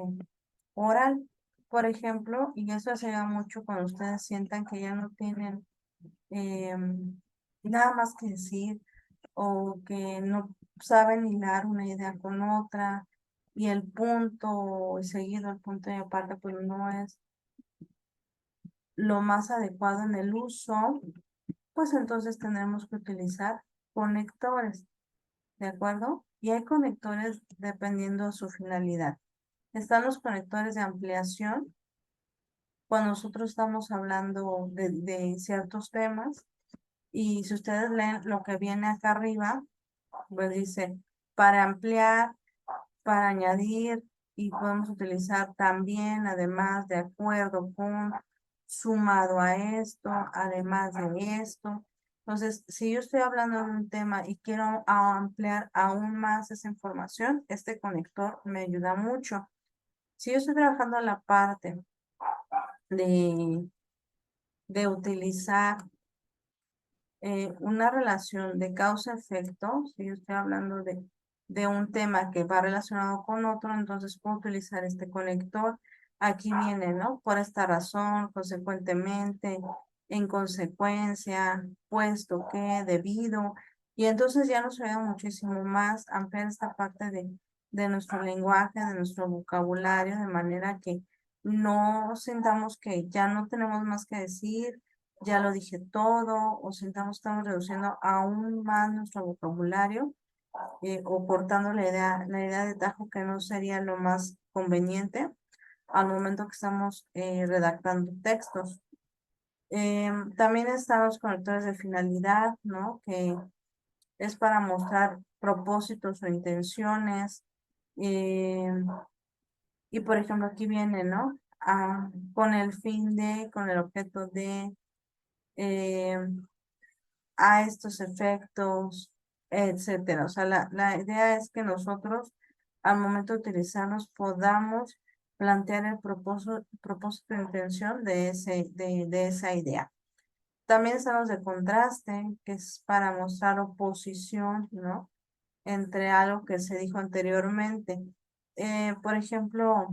oral. Por ejemplo, y eso se da mucho cuando ustedes sientan que ya no tienen nada más que decir o que no saben hilar una idea con otra y el punto y seguido el punto y aparte pues no es lo más adecuado en el uso, pues entonces tendremos que utilizar conectores, ¿de acuerdo? Y hay conectores dependiendo de su finalidad. Están los conectores de ampliación cuando nosotros estamos hablando de ciertos temas y si ustedes leen lo que viene acá arriba, pues dice para ampliar, para añadir y podemos utilizar también, además, de acuerdo con, sumado a esto, además de esto. Entonces, si yo estoy hablando de un tema y quiero ampliar aún más esa información, este conector me ayuda mucho. Si yo estoy trabajando en la parte de, de utilizar una relación de causa-efecto, si yo estoy hablando de un tema que va relacionado con otro, entonces puedo utilizar este conector. Aquí viene, ¿no? Por esta razón, consecuentemente, en consecuencia, puesto que, debido. Y entonces ya nos ayuda muchísimo más ampliar esta parte de nuestro lenguaje, de nuestro vocabulario, de manera que no sintamos que ya no tenemos más que decir, ya lo dije todo, o sintamos que estamos reduciendo aún más nuestro vocabulario o cortando la idea de tajo que no sería lo más conveniente al momento que estamos redactando textos. También están los conectores de finalidad, ¿no? Que es para mostrar propósitos o intenciones. eh, y por ejemplo, aquí viene, ¿no? Con el fin de, con el objeto de, eh, a estos efectos, etcétera. O sea, la idea es que nosotros, al momento de utilizarlos, podamos plantear el propósito de intención de esa idea. También están los de contraste, que es para mostrar oposición, ¿no? Entre algo que se dijo anteriormente. Por ejemplo,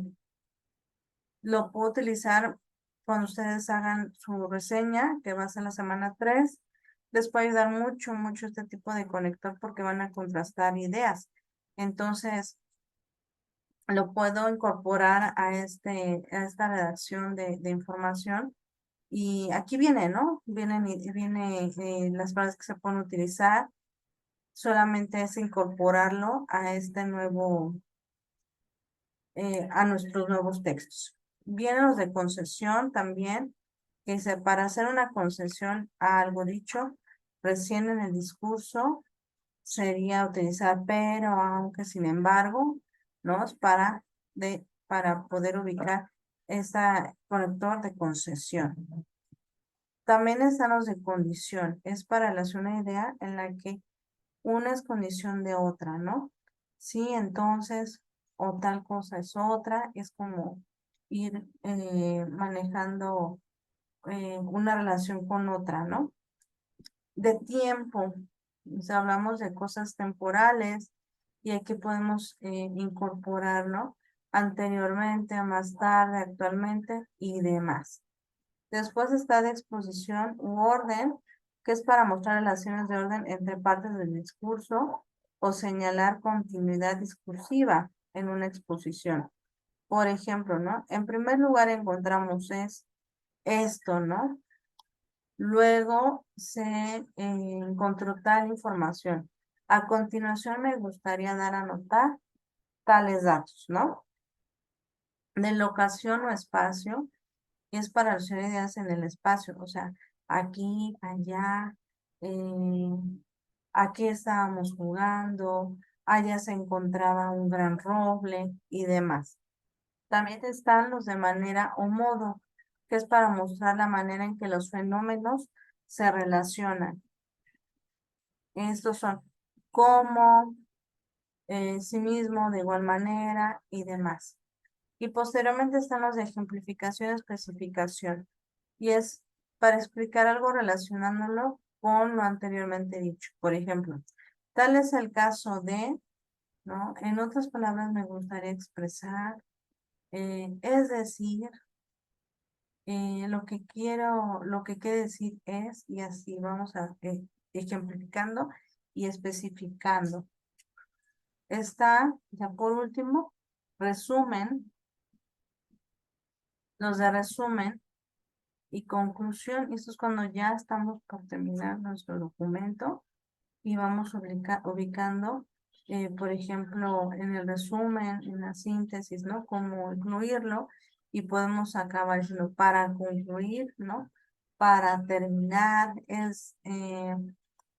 lo puedo utilizar cuando ustedes hagan su reseña, que va a ser la semana 3. Les puede ayudar mucho, mucho este tipo de conector porque van a contrastar ideas. Entonces, lo puedo incorporar a esta redacción de información. Y aquí viene, ¿no? Viene las palabras que se pueden utilizar. Solamente es incorporarlo a este nuevo, a nuestros nuevos textos. Vienen los de concesión también, que dice, para hacer una concesión a algo dicho recién en el discurso, sería utilizar pero, aunque, sin embargo, ¿no? Es para poder ubicar este conector de concesión. También están los de condición, es para hacer una idea en la que una es condición de otra, ¿no? Sí, entonces, o tal cosa es otra, es como ir manejando una relación con otra, ¿no? De tiempo, o sea, hablamos de cosas temporales y aquí podemos incorporar, ¿no? Anteriormente, a más tarde, actualmente y demás. Después está de exposición u orden, que es para mostrar relaciones de orden entre partes del discurso o señalar continuidad discursiva en una exposición. Por ejemplo, ¿no? En primer lugar encontramos esto, ¿no? Luego se encontró tal información. A continuación me gustaría dar a notar tales datos, ¿no? De locación o espacio, es para hacer ideas en el espacio, o sea, aquí, allá, eh, aquí estábamos jugando, allá se encontraba un gran roble y demás. También están los de manera o modo, que es para mostrar la manera en que los fenómenos se relacionan. Estos son como, sí mismo, de igual manera y demás. Y posteriormente están los de ejemplificación y especificación. Y es para explicar algo relacionándolo con lo anteriormente dicho. Por ejemplo, tal es el caso de, ¿no? En otras palabras me gustaría expresar, es decir, lo que quiero, lo que quiere decir es, y así vamos a ejemplificando y especificando. Está, ya por último, resumen, los de resumen y conclusión. Y esto es cuando ya estamos por terminar nuestro documento y vamos ubicando, por ejemplo, en el resumen, en la síntesis, ¿no? Cómo incluirlo y podemos acabar diciendo para concluir, ¿no? Para terminar,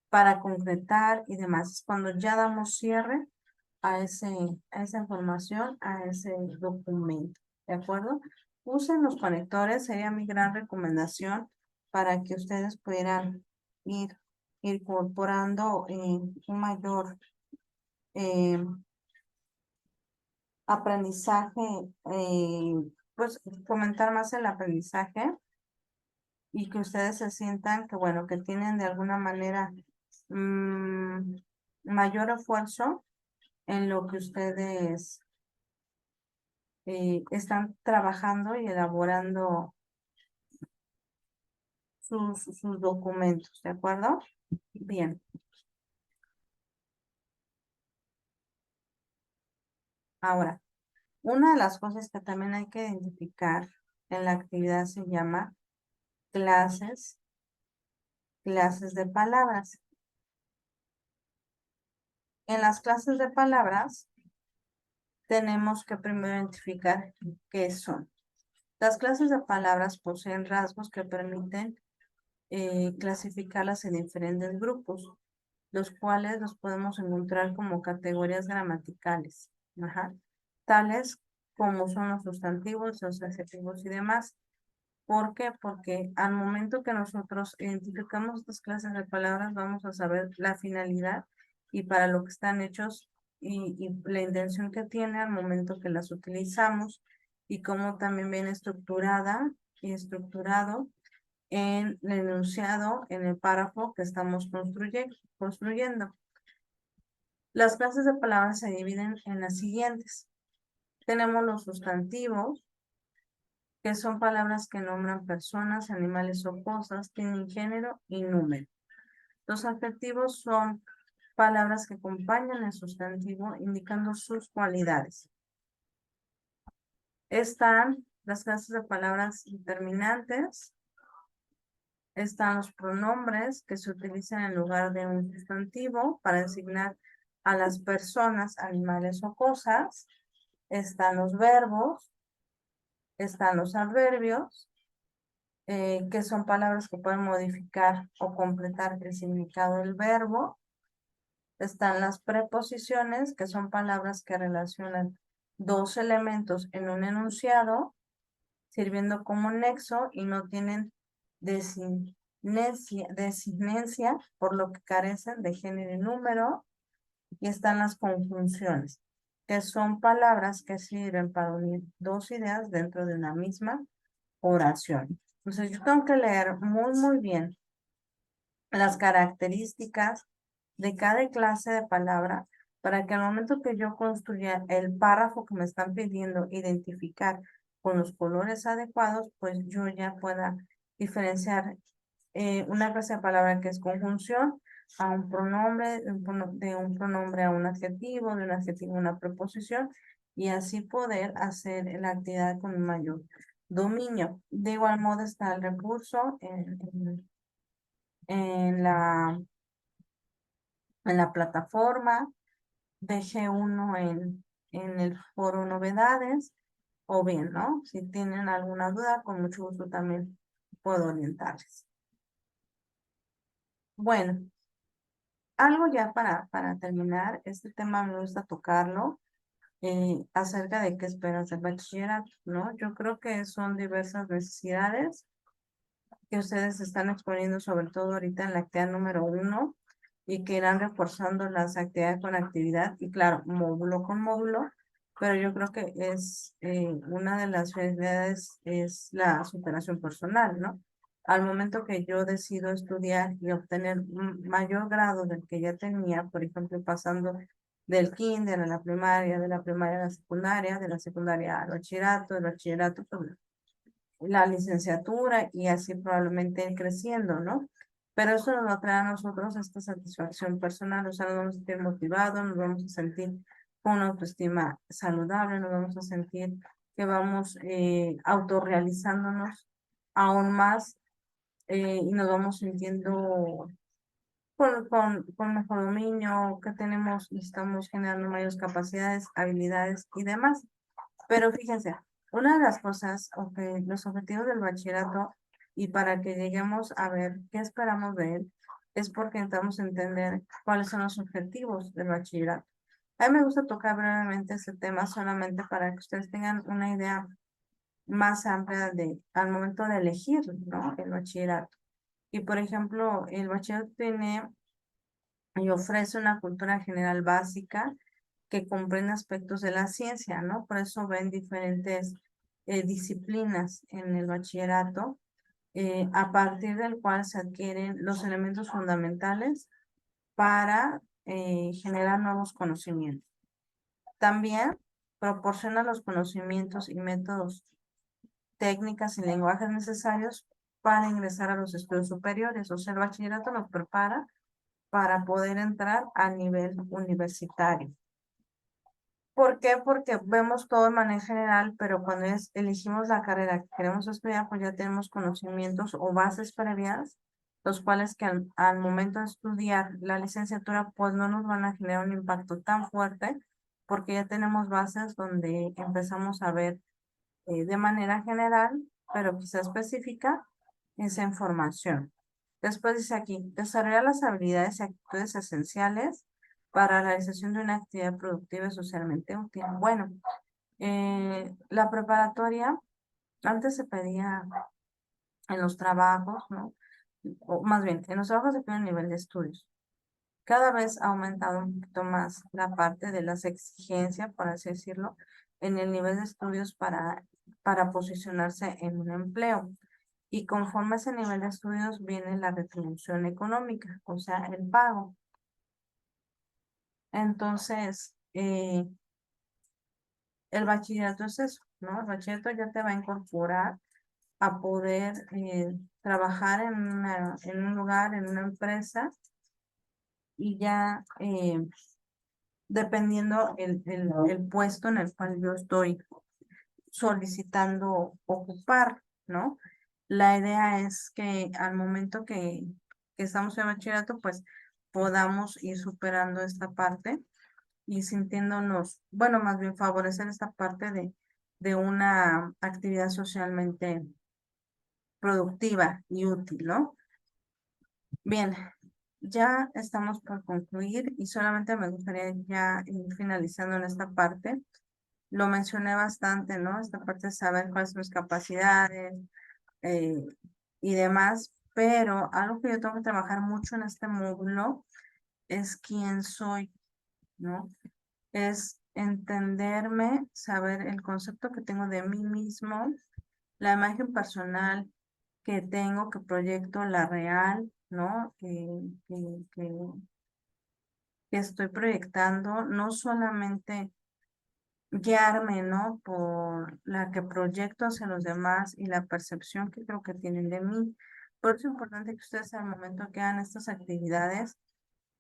para concretar y demás. Es cuando ya damos cierre a esa información, a ese documento, ¿de acuerdo? Usen los conectores, sería mi gran recomendación para que ustedes pudieran ir incorporando un mayor eh, aprendizaje, pues fomentar más el aprendizaje y que ustedes se sientan que, bueno, que tienen de alguna manera mm, mayor esfuerzo en lo que ustedes están trabajando y elaborando sus documentos, ¿de acuerdo? Bien, ahora, una de las cosas que también hay que identificar en la actividad se llama clases, clases de palabras. En las clases de palabras tenemos que primero identificar qué son. Las clases de palabras poseen rasgos que permiten clasificarlas en diferentes grupos, los cuales los podemos encontrar como categorías gramaticales, ajá, tales como son los sustantivos, los adjetivos y demás. ¿Por qué? Porque al momento que nosotros identificamos estas clases de palabras, vamos a saber la finalidad y para lo que están hechos y la intención que tiene al momento que las utilizamos y cómo también viene estructurada y estructurado en el enunciado, en el párrafo que estamos construyendo. Las clases de palabras se dividen en las siguientes. Tenemos los sustantivos, que son palabras que nombran personas, animales o cosas, tienen género y número. Los adjetivos son palabras que acompañan el sustantivo indicando sus cualidades. Están las clases de palabras determinantes, están los pronombres que se utilizan en lugar de un sustantivo para designar a las personas, animales o cosas. Están los verbos, están los adverbios, que son palabras que pueden modificar o completar el significado del verbo. Están las preposiciones, que son palabras que relacionan dos elementos en un enunciado, sirviendo como nexo y no tienen designencia, por lo que carecen de género y número. Y están las conjunciones. que son palabras que sirven para unir dos ideas dentro de una misma oración. Entonces yo tengo que leer muy bien las características de cada clase de palabra para que al momento que yo construya el párrafo que me están pidiendo identificar con los colores adecuados, pues yo ya pueda diferenciar una clase de palabra que es conjunción a un pronombre, de un pronombre a un adjetivo, de un adjetivo a una preposición, y así poder hacer la actividad con mayor dominio. De igual modo está el recurso en la, en la plataforma, dejé uno en el foro novedades, o bien, ¿no? Si tienen alguna duda, con mucho gusto también puedo orientarles. Bueno, algo ya para terminar, este tema me gusta tocarlo, acerca de qué esperas del bachillerato, ¿no? Yo creo que son diversas necesidades que ustedes están exponiendo, sobre todo ahorita en la actividad número 1, y que irán reforzando las actividades con actividad, y claro, módulo con módulo, pero yo creo que es una de las finalidades es la superación personal, ¿no? Al momento que yo decido estudiar y obtener un mayor grado del que ya tenía, por ejemplo, pasando del kinder a la primaria, de la primaria a la secundaria, de la secundaria al bachillerato, del bachillerato, pues, la licenciatura, y así probablemente ir creciendo, ¿no? Pero eso nos va a traer a nosotros esta satisfacción personal, o sea, nos vamos a sentir motivados, nos vamos a sentir con una autoestima saludable, nos vamos a sentir que vamos autorrealizándonos aún más, y nos vamos sintiendo con mejor dominio, que tenemos y estamos generando mayores capacidades, habilidades y demás. Pero fíjense, una de las cosas, o que los objetivos del bachillerato, y para que lleguemos a ver qué esperamos de él, es porque intentamos entender cuáles son los objetivos del bachillerato. A mí me gusta tocar brevemente ese tema solamente para que ustedes tengan una idea más amplia al momento de elegir, ¿no? El bachillerato. Y por ejemplo, el bachillerato tiene y ofrece una cultura general básica que comprende aspectos de la ciencia, ¿no? Por eso ven diferentes disciplinas en el bachillerato, a partir del cual se adquieren los elementos fundamentales para generar nuevos conocimientos. También proporciona los conocimientos y métodos, técnicas y lenguajes necesarios para ingresar a los estudios superiores. O sea, el bachillerato nos prepara para poder entrar a nivel universitario. ¿Por qué? Porque vemos todo de manera general, pero cuando elegimos la carrera que queremos estudiar, pues ya tenemos conocimientos o bases previas, los cuales que al momento de estudiar la licenciatura, pues no nos van a generar un impacto tan fuerte, porque ya tenemos bases donde empezamos a ver de manera general, pero quizá específica, esa información. Después dice aquí, desarrollar las habilidades y actitudes esenciales para la realización de una actividad productiva y socialmente útil. Bueno, la preparatoria antes se pedía en los trabajos, ¿no? O más bien, en los trabajos se pide un nivel de estudios. Cada vez ha aumentado un poquito más la parte de las exigencias, por así decirlo, en el nivel de estudios para posicionarse en un empleo. Y conforme a ese nivel de estudios viene la retribución económica, o sea, el pago. Entonces, el bachillerato es eso, ¿no? El bachillerato ya te va a incorporar a poder trabajar en un lugar, en una empresa, y ya dependiendo el puesto en el cual yo estoy solicitando ocupar, ¿no? La idea es que al momento que estamos en bachillerato, pues podamos ir superando esta parte y sintiéndonos, bueno, más bien favorecer esta parte de una actividad socialmente productiva y útil, ¿no? Bien, ya estamos por concluir y solamente me gustaría ya ir finalizando en esta parte. Lo mencioné bastante, ¿no? Esta parte de saber cuáles son mis capacidades eh, y demás, pero algo que yo tengo que trabajar mucho en este módulo es quién soy, ¿no? Es entenderme, saber el concepto que tengo de mí mismo, la imagen personal que tengo, que proyecto, la real, ¿no? Que estoy proyectando, no solamente guiarme, ¿no? Por la que proyecto hacia los demás y la percepción que creo que tienen de mí. Por eso es importante que ustedes al momento que hagan estas actividades,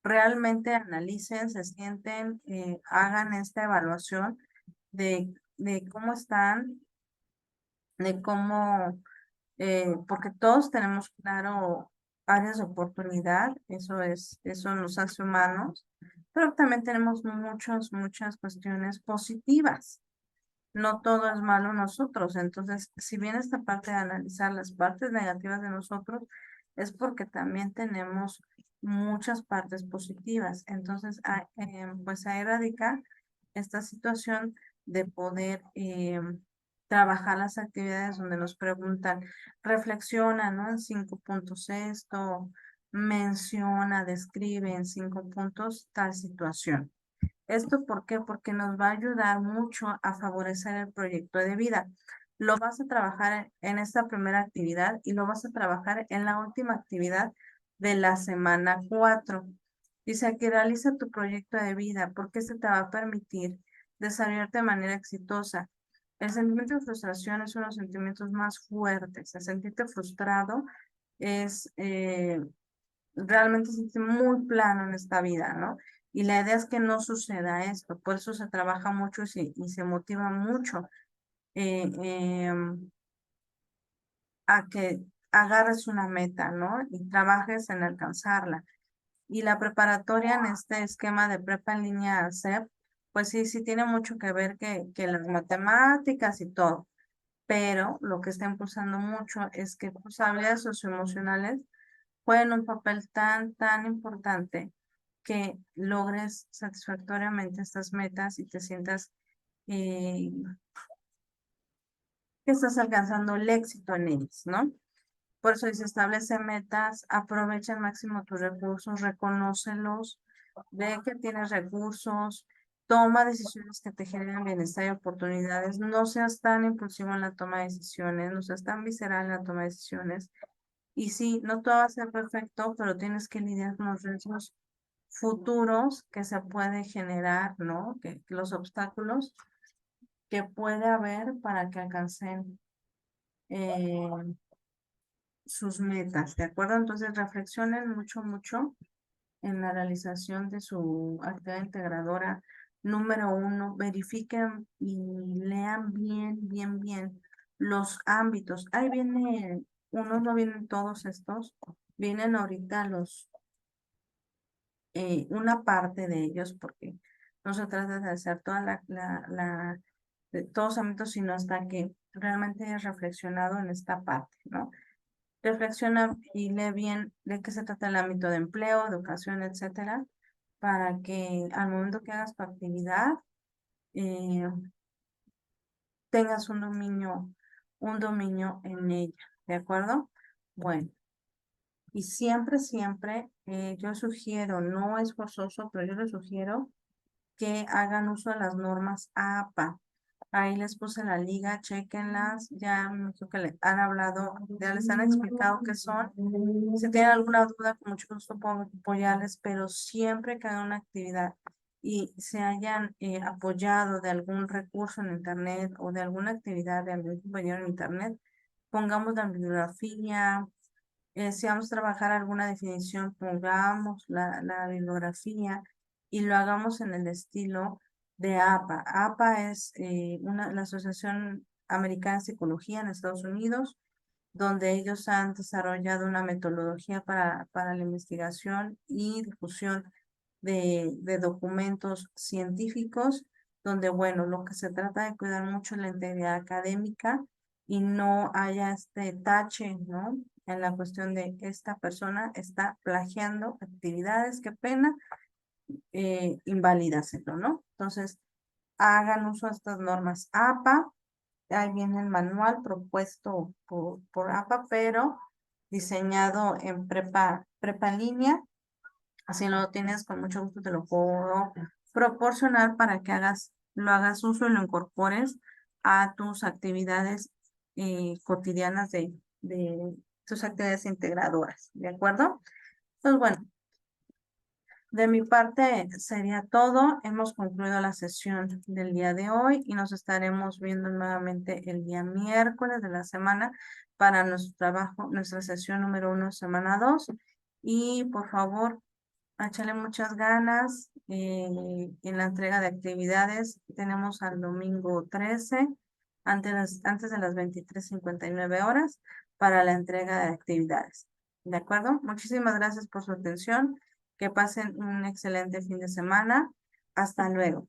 realmente analicen, se sienten, hagan esta evaluación de cómo están, de cómo, porque todos tenemos claro áreas de oportunidad, eso nos hace humanos, pero también tenemos muchas cuestiones positivas. No todo es malo en nosotros. Entonces, si bien esta parte de analizar las partes negativas de nosotros, es porque también tenemos muchas partes positivas. Entonces, pues ahí radica esta situación de poder trabajar las actividades donde nos preguntan, reflexiona, ¿no? En 5 puntos esto, menciona, describe en 5 puntos tal situación. ¿Esto por qué? Porque nos va a ayudar mucho a favorecer el proyecto de vida. Lo vas a trabajar en esta primera actividad y lo vas a trabajar en la última actividad de la semana 4. Dice que realiza tu proyecto de vida porque este te va a permitir desarrollarte de manera exitosa. El sentimiento de frustración es uno de los sentimientos más fuertes. El sentirte frustrado es realmente sentirse muy plano en esta vida, ¿no? Y la idea es que no suceda esto, por eso se trabaja mucho y se motiva mucho eh, em, a que agarres una meta, ¿no? Y trabajes en alcanzarla. Y la preparatoria en este esquema de prepa en línea CEP, pues sí tiene mucho que ver que las matemáticas y todo, pero lo que está impulsando mucho es que tus habilidades socioemocionales juegan un papel tan importante que logres satisfactoriamente estas metas y te sientas eh, que estás alcanzando el éxito en ellas, ¿no? Por eso dice, establece metas, aprovecha al máximo tus recursos, reconócelos, ve que tienes recursos, toma decisiones que te generen bienestar y oportunidades, no seas tan impulsivo en la toma de decisiones, no seas tan visceral en la toma de decisiones. Y sí, no todo va a ser perfecto, pero tienes que lidiar con los riesgos futuros que se puede generar, ¿no? Que los obstáculos que puede haber para que alcancen eh, sus metas, ¿de acuerdo? Entonces reflexionen mucho en la realización de su actividad integradora. Número 1, verifiquen y lean bien los ámbitos. Ahí viene, unos no vienen todos estos, vienen ahorita una parte de ellos, porque no se trata de hacer toda de todos los ámbitos, sino hasta que realmente hayas reflexionado en esta parte, ¿no? Reflexiona y lee bien de qué se trata el ámbito de empleo, educación, etcétera, para que al momento que hagas tu actividad eh, tengas un dominio en ella, ¿de acuerdo? Bueno, y siempre, yo sugiero, no es forzoso, pero yo les sugiero que hagan uso de las normas APA. Ahí les puse la liga, chequenlas, ya me imagino que le han hablado, ya les han explicado qué son. Si tienen alguna duda, con mucho gusto puedo apoyarles, pero siempre que hagan una actividad y se hayan apoyado de algún recurso en internet o de alguna actividad de algún compañero en internet, pongamos la bibliografía, si vamos a trabajar alguna definición, pongamos la bibliografía y lo hagamos en el estilo de APA. APA es la Asociación Americana de Psicología en Estados Unidos, donde ellos han desarrollado una metodología para la investigación y difusión de documentos científicos, donde, bueno, lo que se trata de cuidar mucho es la integridad académica y no haya este tache, ¿no? En la cuestión de esta persona está plagiando actividades, qué pena, invalídaselo, ¿no? Entonces, hagan uso de estas normas APA. Ahí viene el manual propuesto por APA, pero diseñado en prepa en línea. Así lo tienes, con mucho gusto te lo puedo proporcionar para que hagas lo hagas uso y lo incorpores a tus actividades cotidianas de tus actividades integradoras, ¿de acuerdo? Pues bueno, de mi parte sería todo. Hemos concluido la sesión del día de hoy y nos estaremos viendo nuevamente el día miércoles de la semana para nuestro trabajo, nuestra sesión número 1, semana 2. Y por favor, échale muchas ganas en la entrega de actividades. Tenemos al domingo 13, antes de las 23:59 para la entrega de actividades. ¿De acuerdo? Muchísimas gracias por su atención. Que pasen un excelente fin de semana. Hasta luego.